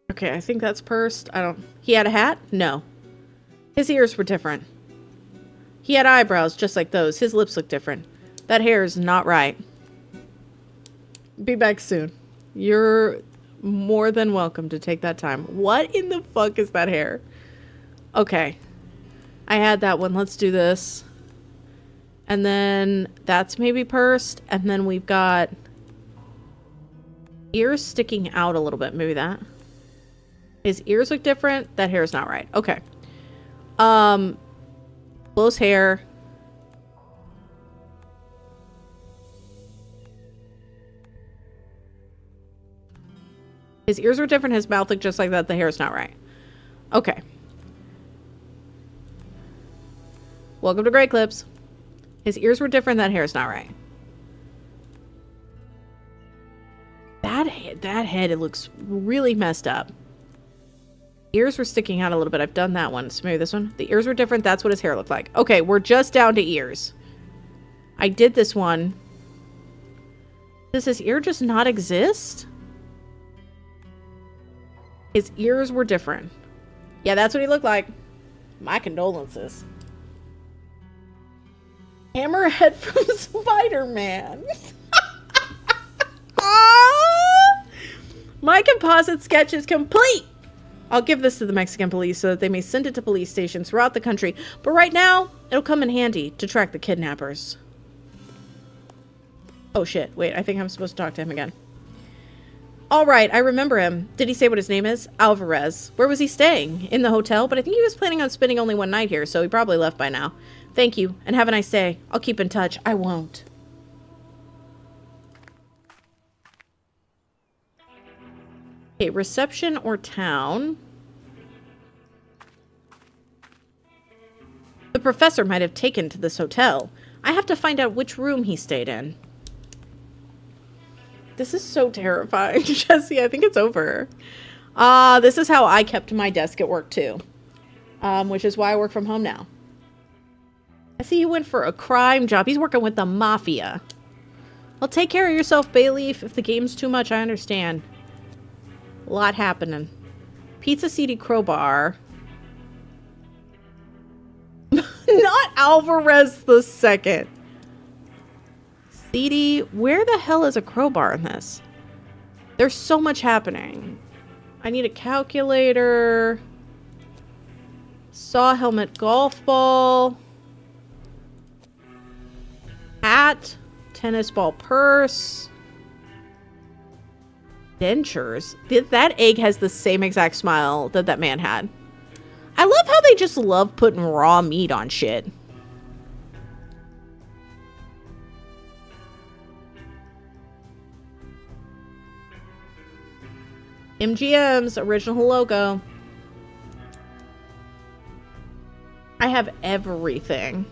Okay, I think that's pursed. He had a hat? No. His ears were different. He had eyebrows just like those. His lips look different. That hair is not right. Be back soon. You're more than welcome to take that time. What in the fuck is that hair? Okay. I had that one. Let's do this. And then that's maybe pursed. And then we've got ears sticking out a little bit. Maybe that. His ears look different. That hair is not right. Okay. Close hair. His ears were different. His mouth looked just like that. The hair is not right. Okay. Welcome to Great Clips. His ears were different. That hair is not right. That head, it looks really messed up. Ears were sticking out a little bit. I've done that one. So maybe this one. The ears were different. That's what his hair looked like. Okay, we're just down to ears. I did this one. Does his ear just not exist? His ears were different. Yeah, that's what he looked like. My condolences. Hammerhead from Spider-Man. My composite sketch is complete. I'll give this to the Mexican police so that they may send it to police stations throughout the country. But right now, it'll come in handy to track the kidnappers. Oh shit, wait, I think I'm supposed to talk to him again. Alright, I remember him. Did he say what his name is? Alvarez. Where was he staying? In the hotel? But I think he was planning on spending only one night here, so he probably left by now. Thank you, and have a nice day. I'll keep in touch. I won't. Okay, reception or town? The professor might have taken to this hotel. I have to find out which room he stayed in. This is so terrifying, Jesse. I think it's over. This is how I kept my desk at work too. Which is why I work from home now. I see you went for a crime job. He's working with the mafia. Well, take care of yourself, Bayleaf. If the game's too much, I understand. A lot happening. Pizza CD Crowbar. Not Alvarez the second. CD, where the hell is a crowbar in this? There's so much happening. I need a calculator. Saw helmet golf ball. Hat. Tennis ball purse. Dentures. That egg has the same exact smile that that man had. I love how they just love putting raw meat on shit. MGM's original logo. I have everything.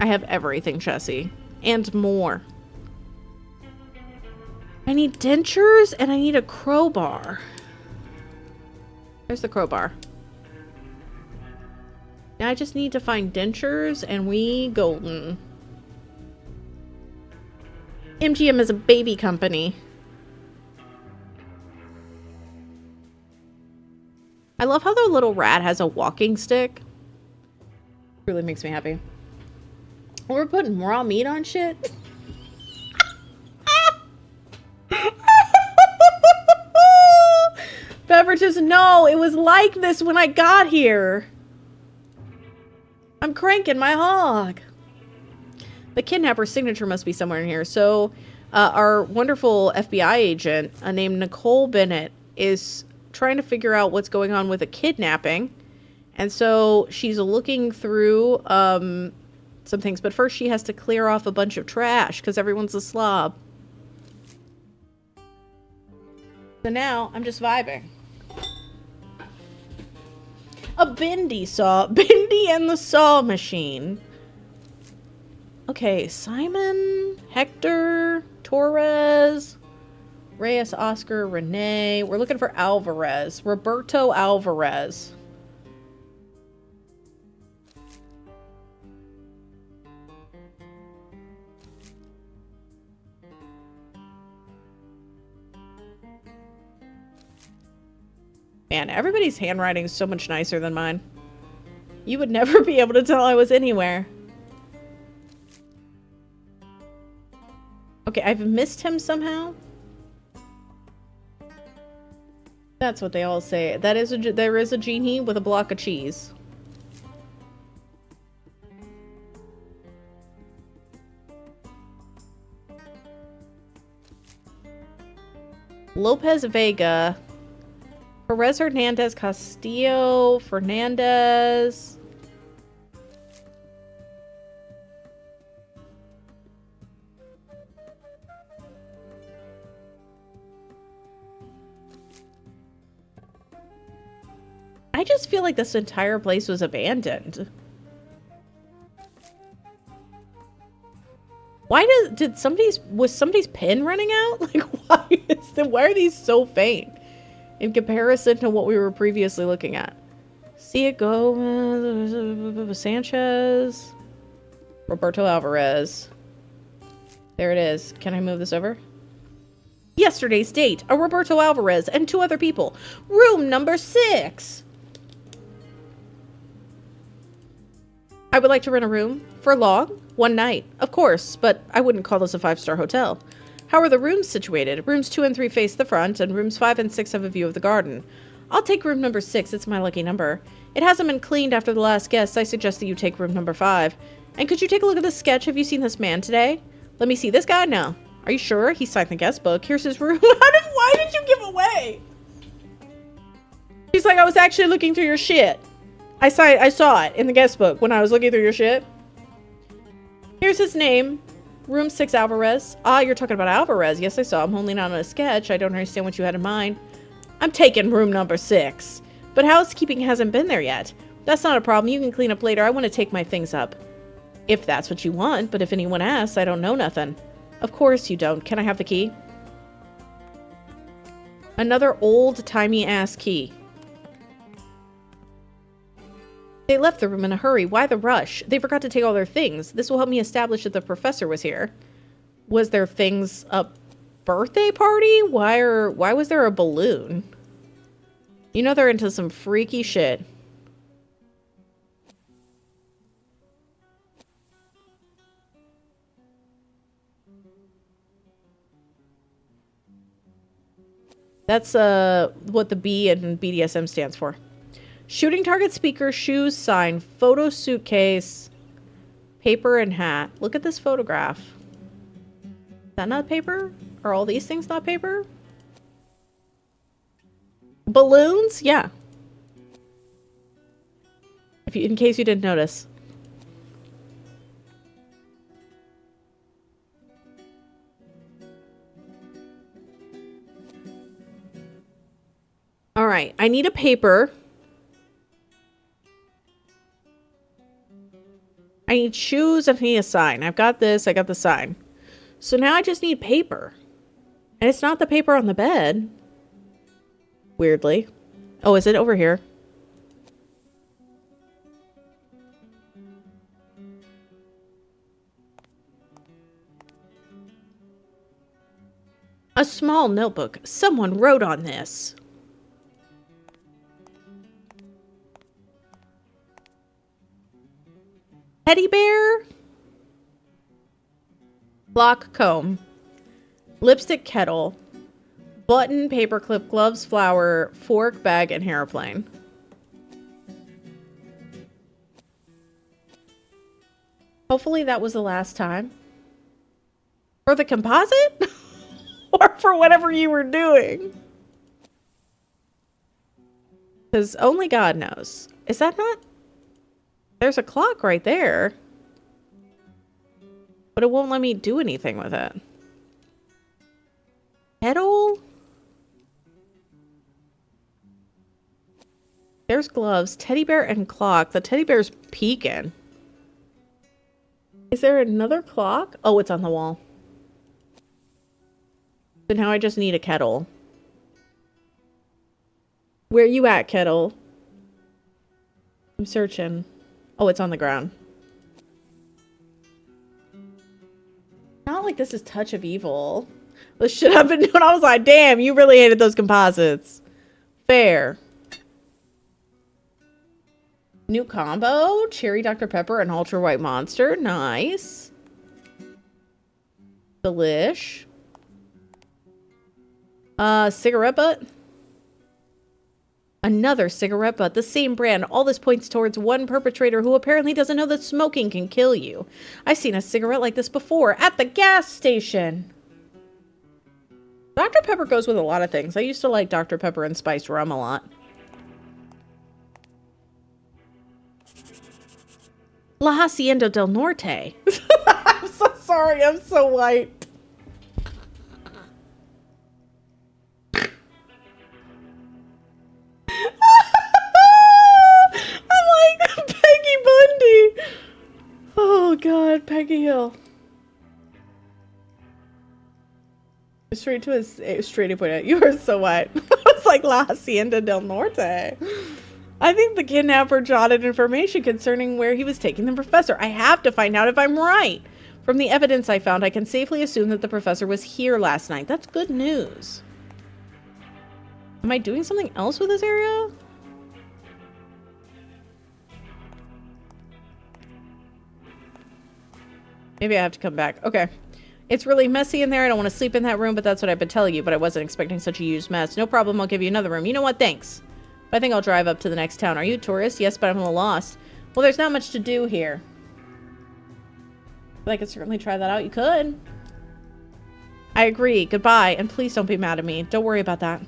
I have everything, Jesse. And more. I need dentures and I need a crowbar. Where's the crowbar? Now I just need to find dentures and we golden. MGM is a baby company. I love how the little rat has a walking stick. Really makes me happy. We're putting raw meat on shit. Beverages, no, it was like this when I got here. I'm cranking my hog. The kidnapper's signature must be somewhere in here. So our wonderful FBI agent named Nicole Bennett is trying to figure out what's going on with a kidnapping. And so she's looking through some things, but first she has to clear off a bunch of trash because everyone's a slob. So now I'm just vibing. A Bindi saw. Bindi and the saw machine. Okay, Simon, Hector, Torres, Reyes, Oscar, Renee. We're looking for Alvarez. Roberto Alvarez. Man, everybody's handwriting is so much nicer than mine. You would never be able to tell I was anywhere. Okay, I've missed him somehow. That's what they all say. That is there is a genie with a block of cheese. Lopez Vega. Perez Hernandez, Castillo, Fernandez. I just feel like this entire place was abandoned. Why was somebody's pen running out? Like, why are these so faint in comparison to what we were previously looking at? See it go, Sanchez, Roberto Alvarez. There it is. Can I move this over? Yesterday's date, a Roberto Alvarez and 2 other people. Room number 6. I would like to rent a room for long, 1 night, of course, but I wouldn't call this a 5-star hotel. How are the rooms situated? Rooms 2 and 3 face the front, and rooms 5 and 6 have a view of the garden. I'll take room number 6. It's my lucky number. It hasn't been cleaned after the last guest. I suggest that you take room number 5. And could you take a look at this sketch? Have you seen this man today? Let me see this guy now. Are you sure? He signed the guest book. Here's his room. Why did you give away? He's like, I was actually looking through your shit. I saw it in the guest book when I was looking through your shit. Here's his name. Room 6 Alvarez. Ah, you're talking about Alvarez. Yes, I saw him only not on a sketch. I don't understand what you had in mind. I'm taking room number 6. But housekeeping hasn't been there yet. That's not a problem. You can clean up later. I want to take my things up. If that's what you want, but if anyone asks, I don't know nothing. Of course you don't. Can I have the key? Another old-timey ass key. They left the room in a hurry. Why the rush? They forgot to take all their things. This will help me establish that the professor was here. Was their things a birthday party? Why was there a balloon? You know they're into some freaky shit. That's what the B in BDSM stands for. Shooting target, speaker, shoes, sign, photo suitcase, paper, and hat. Look at this photograph. Is that not paper? Are all these things not paper? Balloons? Yeah. In case you didn't notice. All right, I need a paper. I need shoes and I need a sign. I've got this, I got the sign. So now I just need paper. And it's not the paper on the bed. Weirdly. Oh, is it over here? A small notebook. Someone wrote on this. Teddy bear, block comb, lipstick kettle, button, paperclip, gloves, flower, fork, bag, and airplane. Hopefully that was the last time. For the composite? Or for whatever you were doing? Because only God knows. Is that not... There's a clock right there. but it won't let me do anything with it. Kettle? There's gloves, teddy bear, and clock. The teddy bear's peeking. Is there another clock? Oh, it's on the wall. So now I just need a kettle. Where you at, kettle? I'm searching. Oh, it's on the ground. Not like this is Touch of Evil. The shit I've been doing, I was like, damn, you really hated those composites. Fair. New combo, Cherry Dr. Pepper and Ultra White Monster. Nice. Delish. Cigarette butt. Another cigarette butt, the same brand. All this points towards one perpetrator who apparently doesn't know that smoking can kill you. I've seen a cigarette like this before at the gas station. Dr. Pepper goes with a lot of things. I used to like Dr. Pepper and spiced rum a lot. La Hacienda del Norte. I'm so sorry. I'm so white. I'm like Peggy Bundy. Oh, God. Peggy Hill. Straight to his straight point out. You are so white. It's like La Hacienda del Norte. I think the kidnapper jotted information concerning where he was taking the professor. I have to find out if I'm right. From the evidence I found, I can safely assume that the professor was here last night. That's good news. Am I doing something else with this area? Maybe I have to come back. Okay. It's really messy in there. I don't want to sleep in that room, but that's what I've been telling you. But I wasn't expecting such a huge mess. No problem. I'll give you another room. You know what? Thanks. I think I'll drive up to the next town. Are you a tourist? Yes, but I'm a little lost. Well, there's not much to do here. But I could certainly try that out. You could. I agree. Goodbye. And please don't be mad at me. Don't worry about that.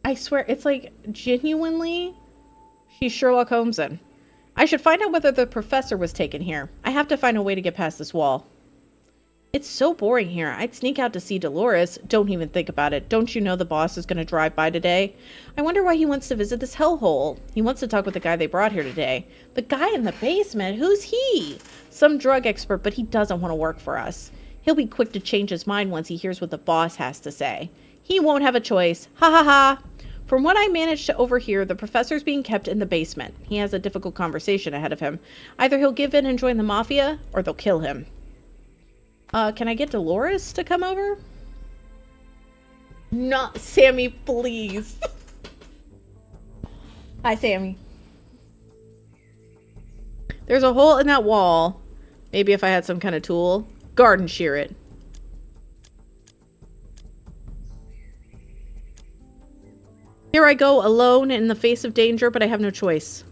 I swear, it's like genuinely, she's Sherlock Holmesin. I should find out whether the professor was taken here. I have to find a way to get past this wall. It's so boring here. I'd sneak out to see Dolores. Don't even think about it. Don't you know the boss is going to drive by today? I wonder why he wants to visit this hellhole. He wants to talk with the guy they brought here today. The guy in the basement? Who's he? Some drug expert, but he doesn't want to work for us. He'll be quick to change his mind once he hears what the boss has to say. He won't have a choice. Ha ha ha. From what I managed to overhear, the professor's being kept in the basement. He has a difficult conversation ahead of him. Either he'll give in and join the mafia, or they'll kill him. Can I get Dolores to come over? Not Sammy, please. Hi, Sammy. There's a hole in that wall. Maybe if I had some kind of tool. Garden shear it. Here I go, alone in the face of danger, but I have no choice.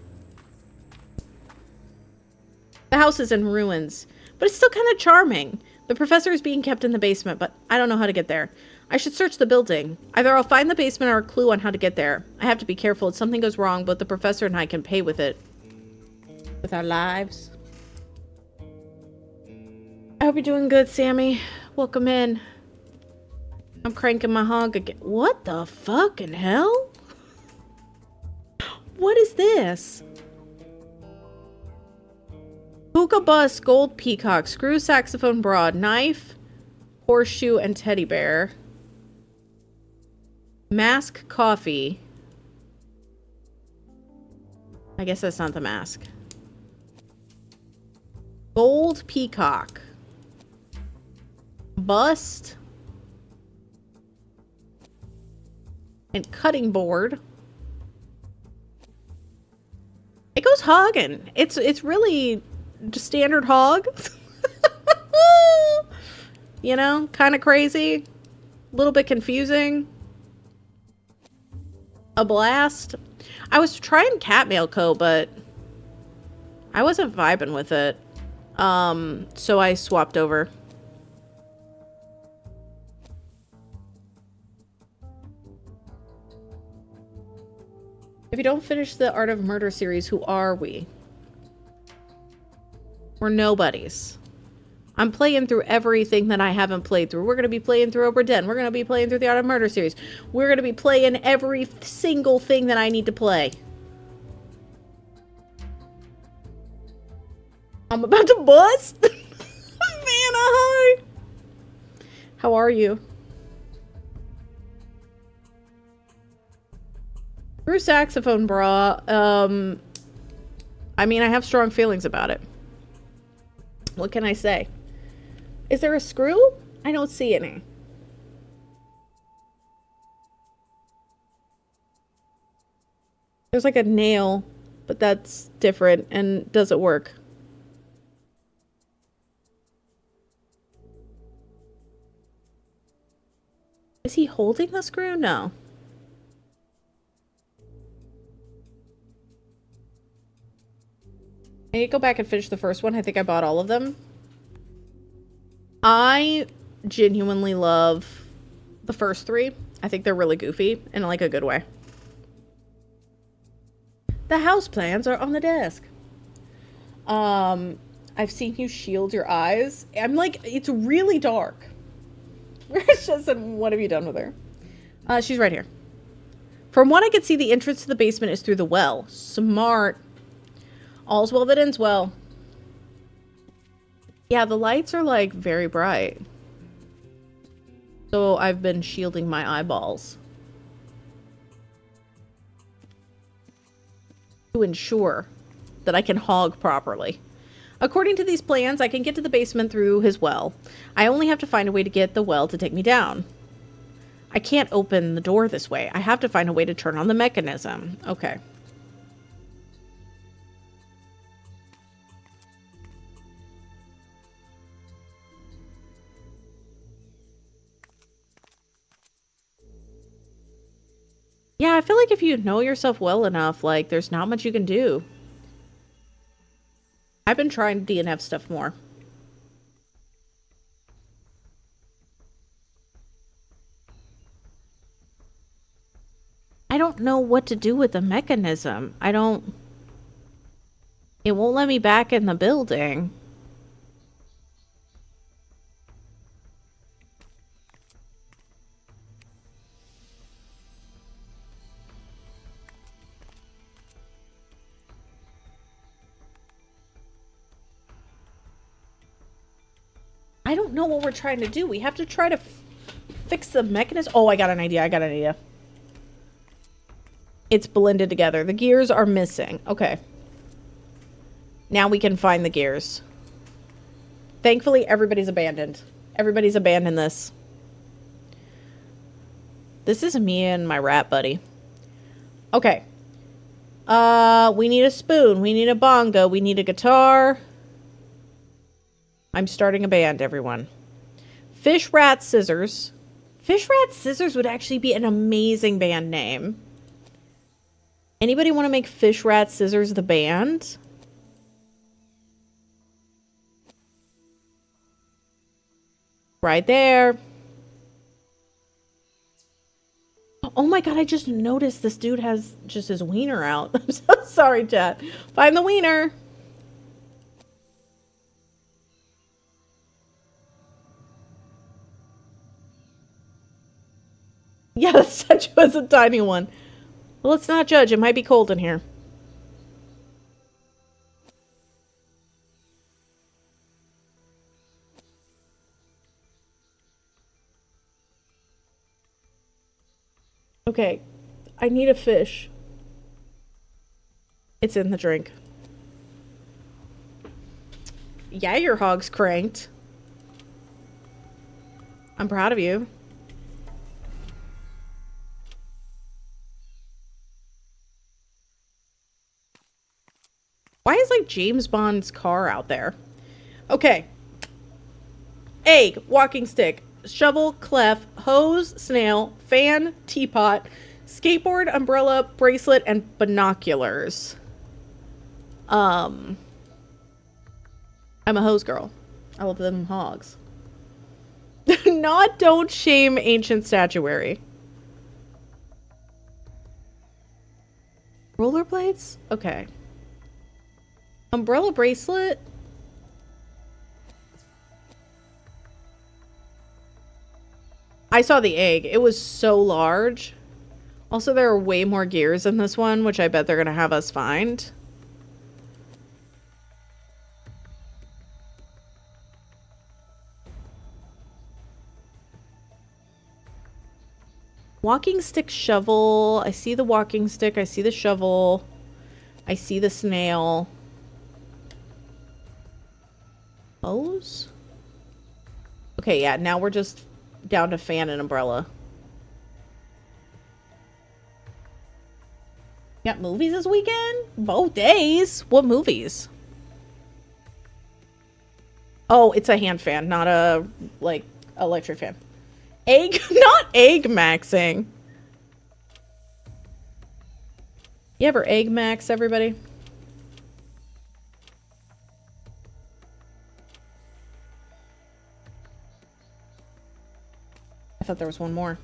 The house is in ruins, but it's still kind of charming. The professor is being kept in the basement, but I don't know how to get there. I should search the building. Either I'll find the basement or a clue on how to get there. I have to be careful. If something goes wrong, both the professor and I can pay with it. With our lives. I hope you're doing good, Sammy. Welcome in. I'm cranking my hog again. What the fucking hell? What is this? Hookah bus, gold peacock, screw saxophone broad, knife, horseshoe, and teddy bear. Mask coffee. I guess that's not the mask. Gold peacock. Bust. And cutting board. It goes hogging. It's really just standard hog. You know, kind of crazy. A little bit confusing. A blast. I was trying Catmail Co, but I wasn't vibing with it. So I swapped over. If you don't finish the Art of Murder series, who are we? We're nobodies. I'm playing through everything that I haven't played through. We're going to be playing through Obra Dinn. We're going to be playing through the Art of Murder series. We're going to be playing every single thing that I need to play. I'm about to bust. Man, hi. How are you? True saxophone bra. I mean, I have strong feelings about it. What can I say? Is there a screw? I don't see any. There's like a nail, but that's different and doesn't work. Is he holding the screw? No. I need to go back and finish the first one. I think I bought all of them. I genuinely love the first three. I think they're really goofy in like a good way. The house plans are on the desk. I've seen you shield your eyes. I'm like, it's really dark. Where's Justin? What have you done with her? She's right here. From what I could see, the entrance to the basement is through the well. Smart. All's well that ends well. Yeah, the lights are like very bright. So I've been shielding my eyeballs to ensure that I can hog properly. According to these plans, I can get to the basement through his well. I only have to find a way to get the well to take me down. I can't open the door this way. I have to find a way to turn on the mechanism. Okay. Yeah, I feel like if you know yourself well enough, like, there's not much you can do. I've been trying DNF stuff more. I don't know what to do with the mechanism. It won't let me back in the building. I don't know what we're trying to do. We have to try to fix the mechanism. Oh, I got an idea. It's blended together. The gears are missing. Okay. Now we can find the gears. Thankfully, everybody's abandoned. Everybody's abandoned this. This is me and my rat buddy. Okay. We need a spoon. We need a bongo. We need a guitar. I'm starting a band, everyone. Fish, Rat, Scissors. Fish, Rat, Scissors would actually be an amazing band name. Anybody want to make Fish, Rat, Scissors the band? Right there. Oh my god, I just noticed this dude has just his wiener out. I'm so sorry, chat. Find the wiener. Yeah, the statue is a tiny one. Well, let's not judge. It might be cold in here. Okay. I need a fish. It's in the drink. Yeah, your hog's cranked. I'm proud of you. Why is like James Bond's car out there? Okay. Egg, walking stick, shovel, clef, hose, snail, fan, teapot, skateboard, umbrella, bracelet, and binoculars. I'm a hose girl. I love them hogs. Don't shame ancient statuary. Rollerblades? Okay. Umbrella bracelet? I saw the egg. It was so large. Also, there are way more gears in this one, which I bet they're going to have us find. Walking stick, shovel. I see the walking stick. I see the shovel. I see the snail. Hose? Okay, yeah, now we're just down to fan and umbrella. Got movies this weekend? Both days. What movies? Oh, it's a hand fan, not a, like, electric fan. Egg, not egg maxing. You ever egg max, everybody? I thought there was one more.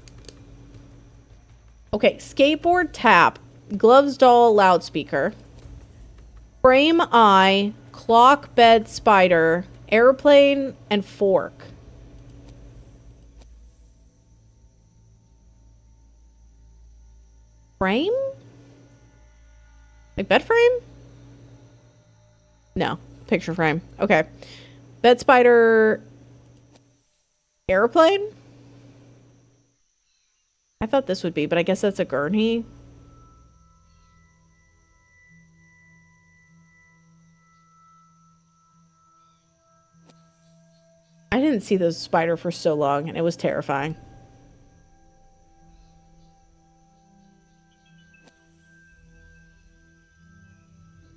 Okay, skateboard tap, gloves doll loudspeaker, frame eye, clock bed spider, airplane, and fork. Frame? Like bed frame? No, picture frame. Okay. Bed spider, airplane? I thought this would be, but I guess that's a gurney. I didn't see the spider for so long, and it was terrifying.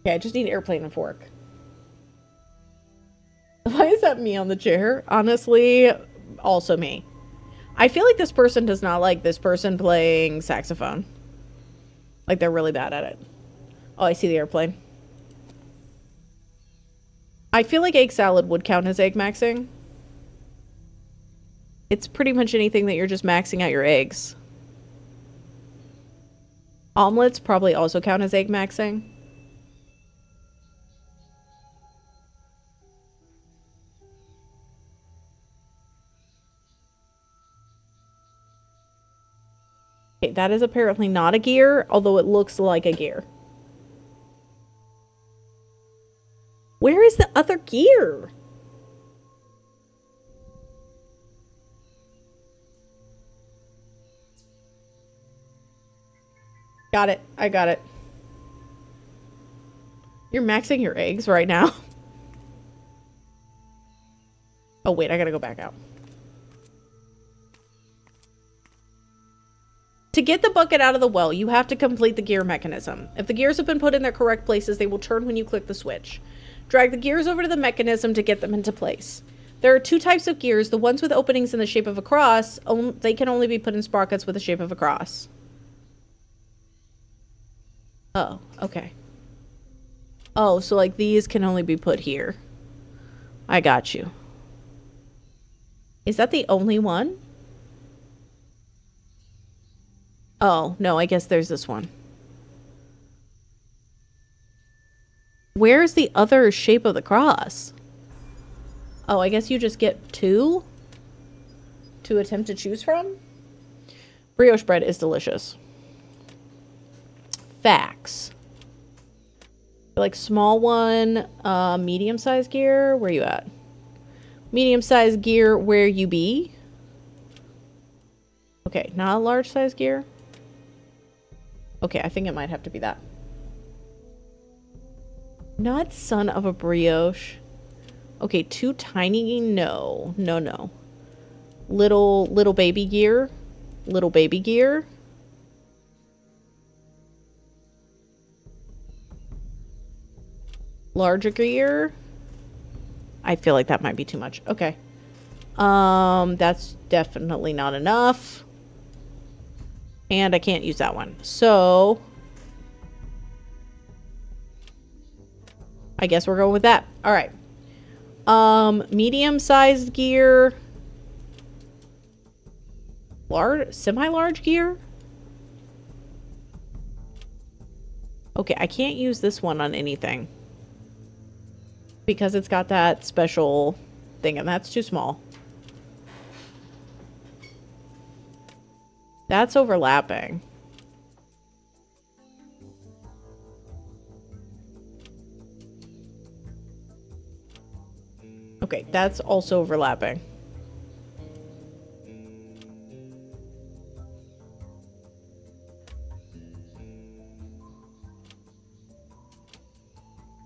Okay, I just need airplane and fork. Why is that me on the chair? Honestly, also me. I feel like this person does not like this person playing saxophone. Like they're really bad at it. Oh, I see the airplane. I feel like egg salad would count as egg maxing. It's pretty much anything that you're just maxing out your eggs. Omelets probably also count as egg maxing. Okay, that is apparently not a gear, although it looks like a gear. Where is the other gear? Got it. I got it. You're maxing your eggs right now. Oh, wait. I gotta go back out. To get the bucket out of the well, you have to complete the gear mechanism. If the gears have been put in their correct places, they will turn when you click the switch. Drag the gears over to the mechanism to get them into place. There are two types of gears. The ones with openings in the shape of a cross, they can only be put in sprockets with the shape of a cross. Oh, okay. Oh, so like these can only be put here. I got you. Is that the only one? Oh, no, I guess there's this one. Where's the other shape of the cross? Oh, I guess you just get two to attempt to choose from? Brioche bread is delicious. Facts. Like small one, medium-sized gear. Where you at? Medium-sized gear, where you be? Okay, not a large-sized gear. Okay, I think it might have to be that. Not son of a brioche. Okay, too tiny. No, no, no. Little baby gear. Little baby gear. Larger gear. I feel like that might be too much. Okay. That's definitely not enough. And I can't use that one. So I guess we're going with that. All right. Medium-sized gear. Large, semi-large gear. Okay, I can't use this one on anything. Because it's got that special thing, and that's too small. That's overlapping. Okay, that's also overlapping.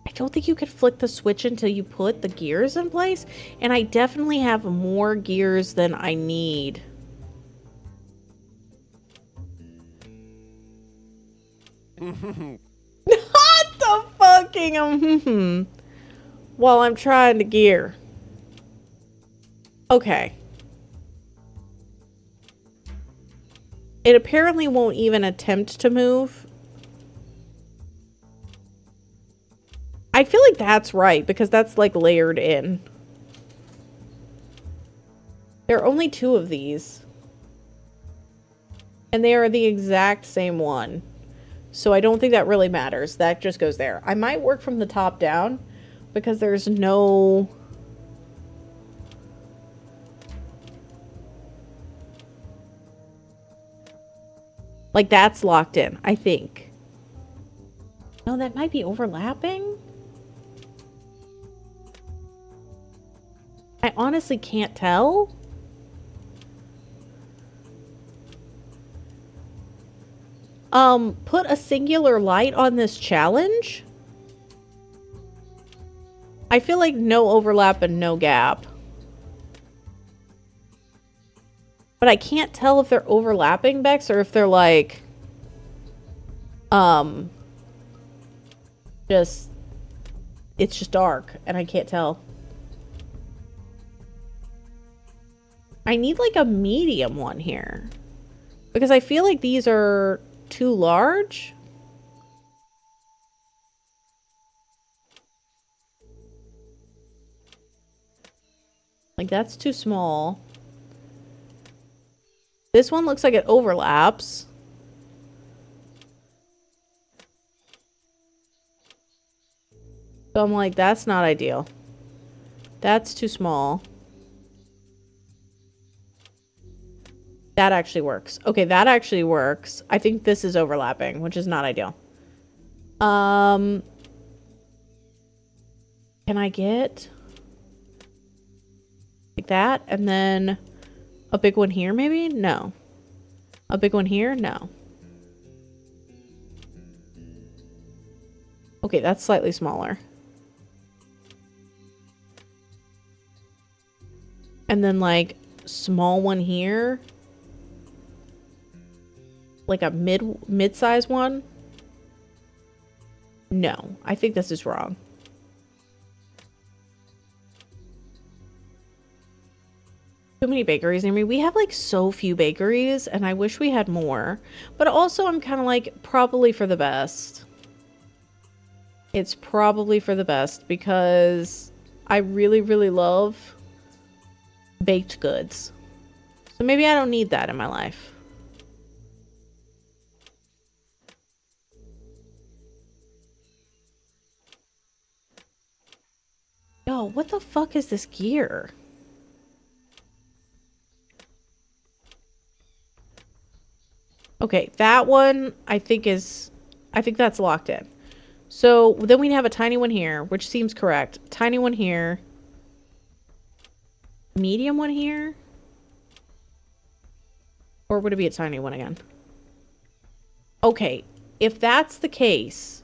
I don't think you could flick the switch until you put the gears in place, and I definitely have more gears than I need. What the fucking while I'm trying to gear. Okay. It apparently won't even attempt to move. I feel like that's right, because that's, like, layered in. There are only 2 of these. And they are the exact same one. So I don't think that really matters. That just goes there. I might work from the top down, because there's no... Like, that's locked in, I think. No, that might be overlapping? I honestly can't tell. Put a singular light on this challenge? I feel like no overlap and no gap. But I can't tell if they're overlapping, Bex, or if they're like... Just... It's just dark, and I can't tell. I need, like, a medium one here. Because I feel like these are too large. Like, that's too small. This one looks like it overlaps. So I'm like, that's not ideal. That's too small. That actually works. Okay, that actually works. I think this is overlapping, which is not ideal. Can I get... like that? And then a big one here, maybe? No. A big one here? No. Okay, that's slightly smaller. And then, like, small one here. Like a mid-size one? No, I think this is wrong. Too many bakeries. I mean, we have like so few bakeries, and I wish we had more. But also, I'm kind of like, probably for the best. It's probably for the best, because I really, really love baked goods. So maybe I don't need that in my life. Yo, what the fuck is this gear? Okay, that one I think that's locked in. So then we have a tiny one here, which seems correct. Tiny one here. Medium one here? Or would it be a tiny one again? Okay, if that's the case,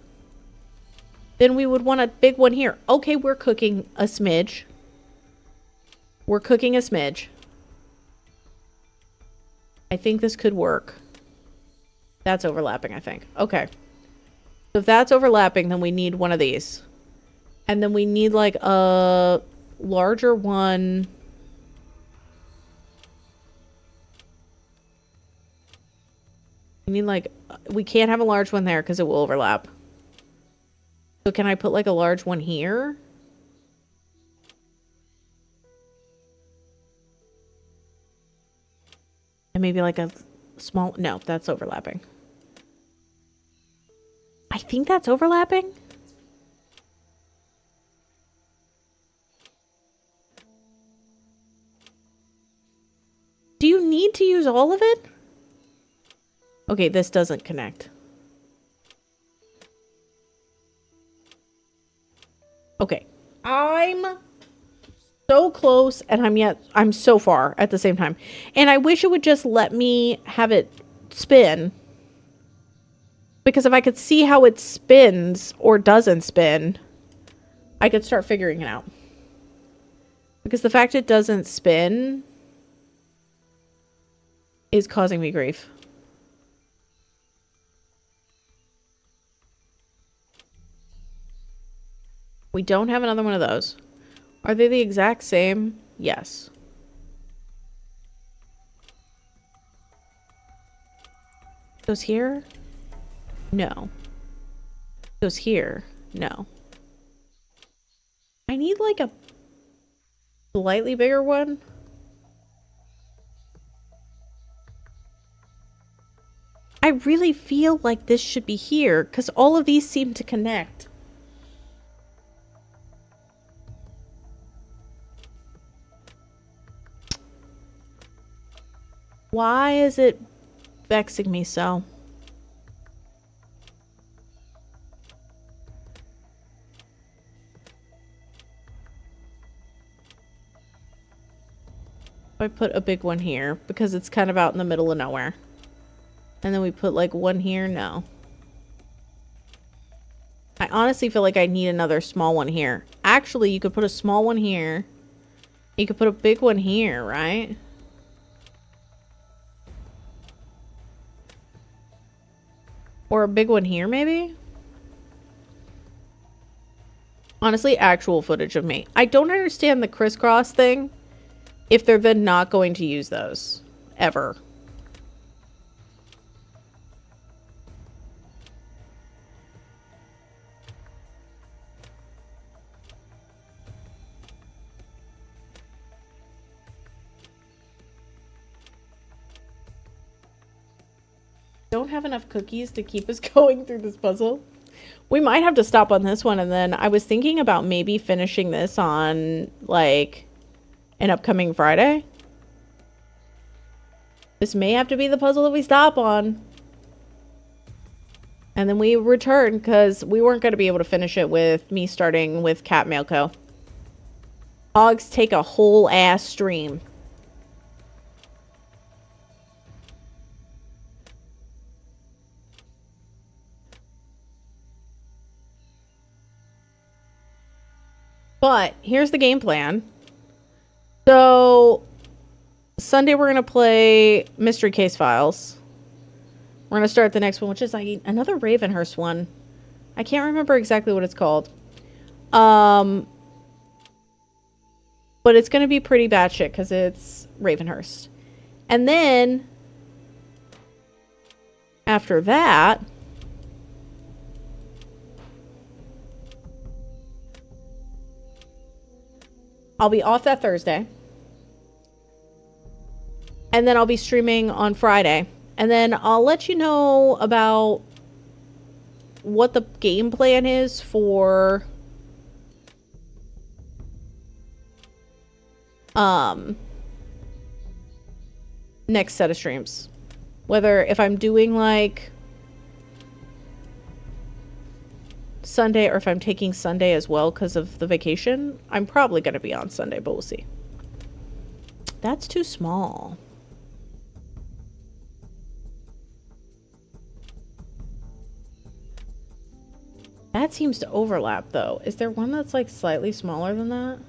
then we would want a big one here. Okay, we're cooking a smidge. We're cooking a smidge. I think this could work. That's overlapping, I think. Okay. So if that's overlapping, then we need one of these. And then we need like a larger one. We need like, we can't have a large one there because it will overlap. So can I put like a large one here? And maybe like a small, no, that's overlapping. I think that's overlapping. Do you need to use all of it? Okay, this doesn't connect. Okay. I'm so close and I'm so far at the same time. And I wish it would just let me have it spin. Because if I could see how it spins or doesn't spin, I could start figuring it out. Because the fact it doesn't spin is causing me grief. We don't have another one of those. Are they the exact same? Yes. Goes here? No. Goes here? No. I need like a slightly bigger one. I really feel like this should be here because all of these seem to connect. Why is it vexing me so? I put a big one here because it's kind of out in the middle of nowhere. And then we put like one here. No. I honestly feel like I need another small one here. Actually, you could put a small one here. You could put a big one here, right? Or a big one here, maybe? Honestly, actual footage of me. I don't understand the crisscross thing if they're then not going to use those. Ever. Don't have enough cookies to keep us going through this puzzle. We might have to stop on this one, and then I was thinking about maybe finishing this on like an upcoming Friday. This may have to be the puzzle that we stop on. And then we return because we weren't going to be able to finish it with me starting with Cat Mailco. Hogs take a whole ass stream. But here's the game plan. So Sunday we're going to play Mystery Case Files. We're going to start the next one, which is like another Ravenhurst one. I can't remember exactly what it's called. But it's going to be pretty batshit because it's Ravenhurst. And then after that, I'll be off that Thursday. And then I'll be streaming on Friday. And then I'll let you know about what the game plan is for next set of streams. Whether if I'm doing like Sunday or if I'm taking Sunday as well because of the vacation. I'm probably going to be on Sunday, but we'll see. That's too small. That seems to overlap though. Is there one that's like slightly smaller than that?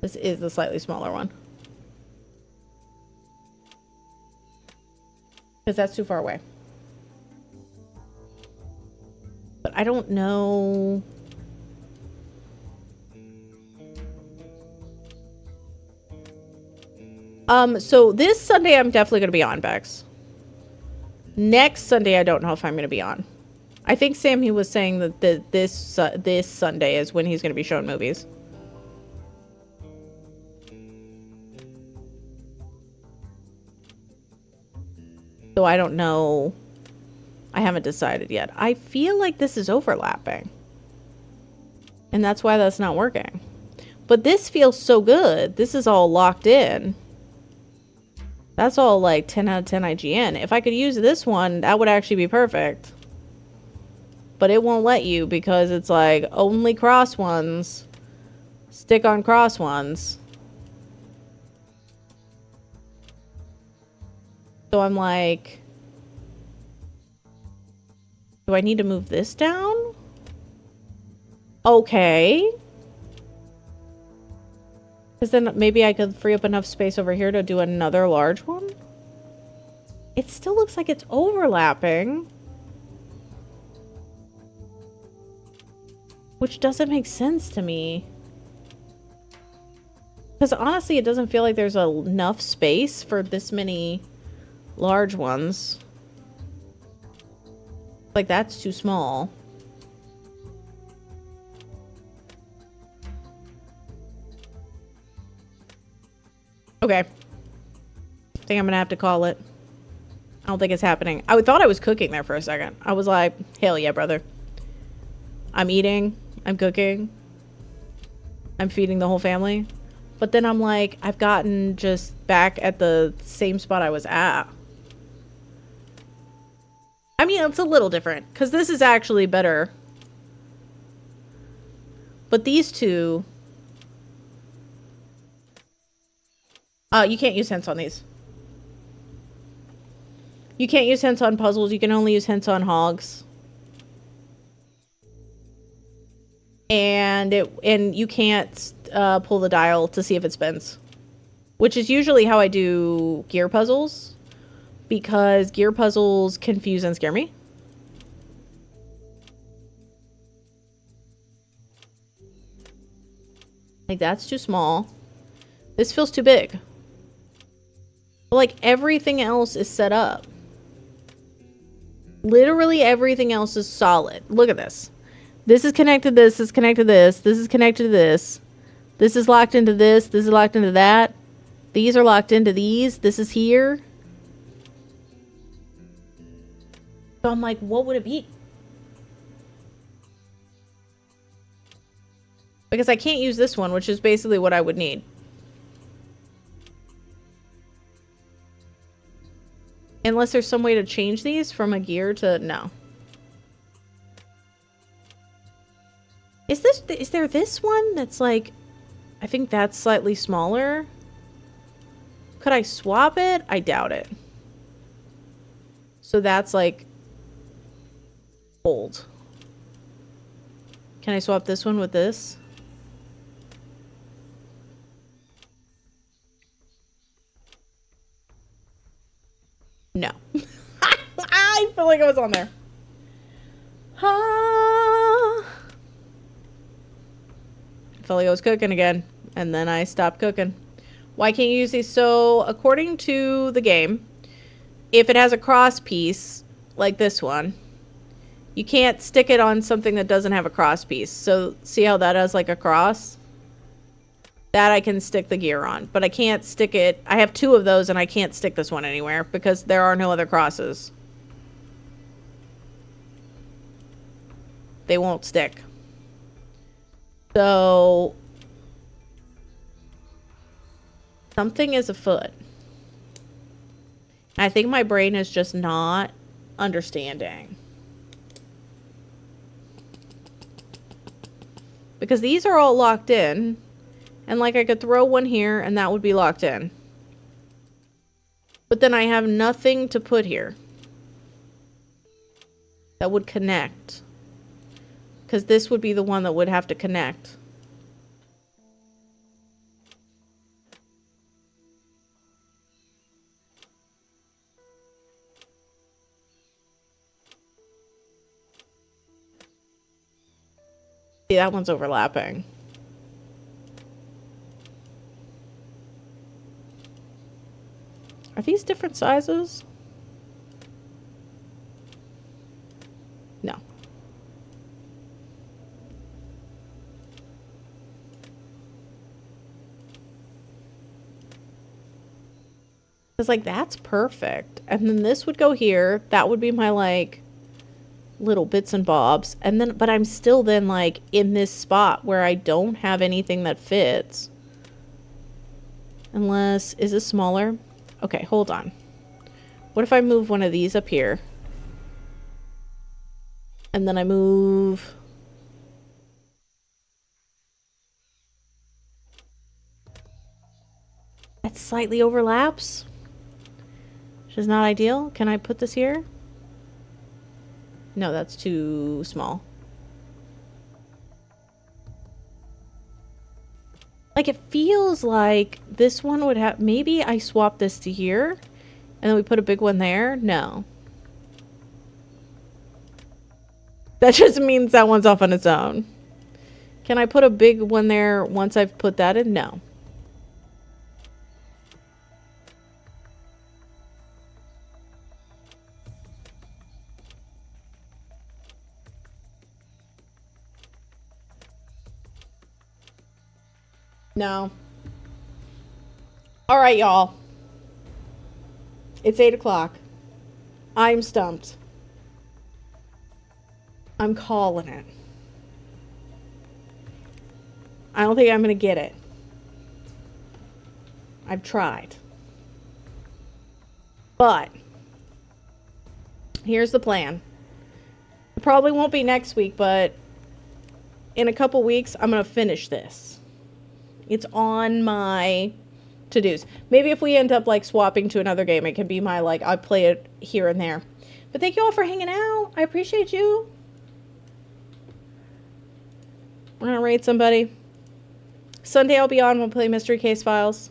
This is the slightly smaller one. Because that's too far away. But I don't know. So this Sunday I'm definitely going to be on, Bex. Next Sunday I don't know if I'm going to be on. I think Sammy was saying that this Sunday is when he's going to be showing movies. So I don't know I haven't decided yet. I feel like this is overlapping. And that's why that's not working. But this feels so good. This is all locked in. That's all like 10 out of 10 IGN. If I could use this one, that would actually be perfect. But it won't let you because it's like only cross ones. Stick on cross ones. So I'm like, do I need to move this down? Okay. Because then maybe I could free up enough space over here to do another large one. It still looks like it's overlapping. Which doesn't make sense to me. Because honestly, it doesn't feel like there's enough space for this many large ones. Like, that's too small. Okay. I think I'm gonna have to call it. I don't think it's happening. I thought I was cooking there for a second. I was like, hell yeah, brother. I'm eating. I'm cooking. I'm feeding the whole family. But then I'm like, I've gotten just back at the same spot I was at. I mean, it's a little different. Because this is actually better. But these two... you can't use hints on these. You can't use hints on puzzles. You can only use hints on hogs. And you can't pull the dial to see if it spins. Which is usually how I do gear puzzles. Because gear puzzles confuse and scare me. Like, that's too small. This feels too big. But, like, everything else is set up. Literally everything else is solid. Look at this. This is connected to this, this is connected to this, this is connected to this. This is locked into this is locked into that. These are locked into these. This is here. So I'm like, what would it be? Because I can't use this one, which is basically what I would need. Unless there's some way to change these from a gear to... No. Is there this one that's like... I think that's slightly smaller. Could I swap it? I doubt it. So that's like... old. Can I swap this one with this? No. I feel like I was on there. I felt like I was cooking again. And then I stopped cooking. Why can't you use these? So, according to the game, if it has a cross piece, like this one, you can't stick it on something that doesn't have a cross piece. So, see how that has like a cross? That I can stick the gear on. But I can't stick it... I have 2 of those and I can't stick this one anywhere because there are no other crosses. They won't stick. So... something is afoot. I think my brain is just not understanding. Because these are all locked in. And like I could throw one here and that would be locked in. But then I have nothing to put here. That would connect. Because this would be the one that would have to connect. See, that one's overlapping. Are these different sizes? No. It's like, that's perfect. And then this would go here. That would be my, like, little bits and bobs. And then, but I'm still then like in this spot where I don't have anything that fits. Unless, is this smaller? Okay, hold on. What if I move one of these up here? And then I move... That slightly overlaps. Which is not ideal. Can I put this here? No, that's too small. Like, it feels like this one would have... Maybe I swap this to here. And then we put a big one there. No. That just means that one's off on its own. Can I put a big one there once I've put that in? No. No. Alright, y'all. It's 8 o'clock. I'm stumped. I'm calling it. I don't think I'm going to get it. I've tried. But here's the plan. It probably won't be next week, but in a couple weeks, I'm going to finish this. It's on my to-dos. Maybe if we end up like swapping to another game, it can be my like, I play it here and there. But thank you all for hanging out. I appreciate you. We're gonna raid somebody. Sunday I'll be on. We'll play Mystery Case Files.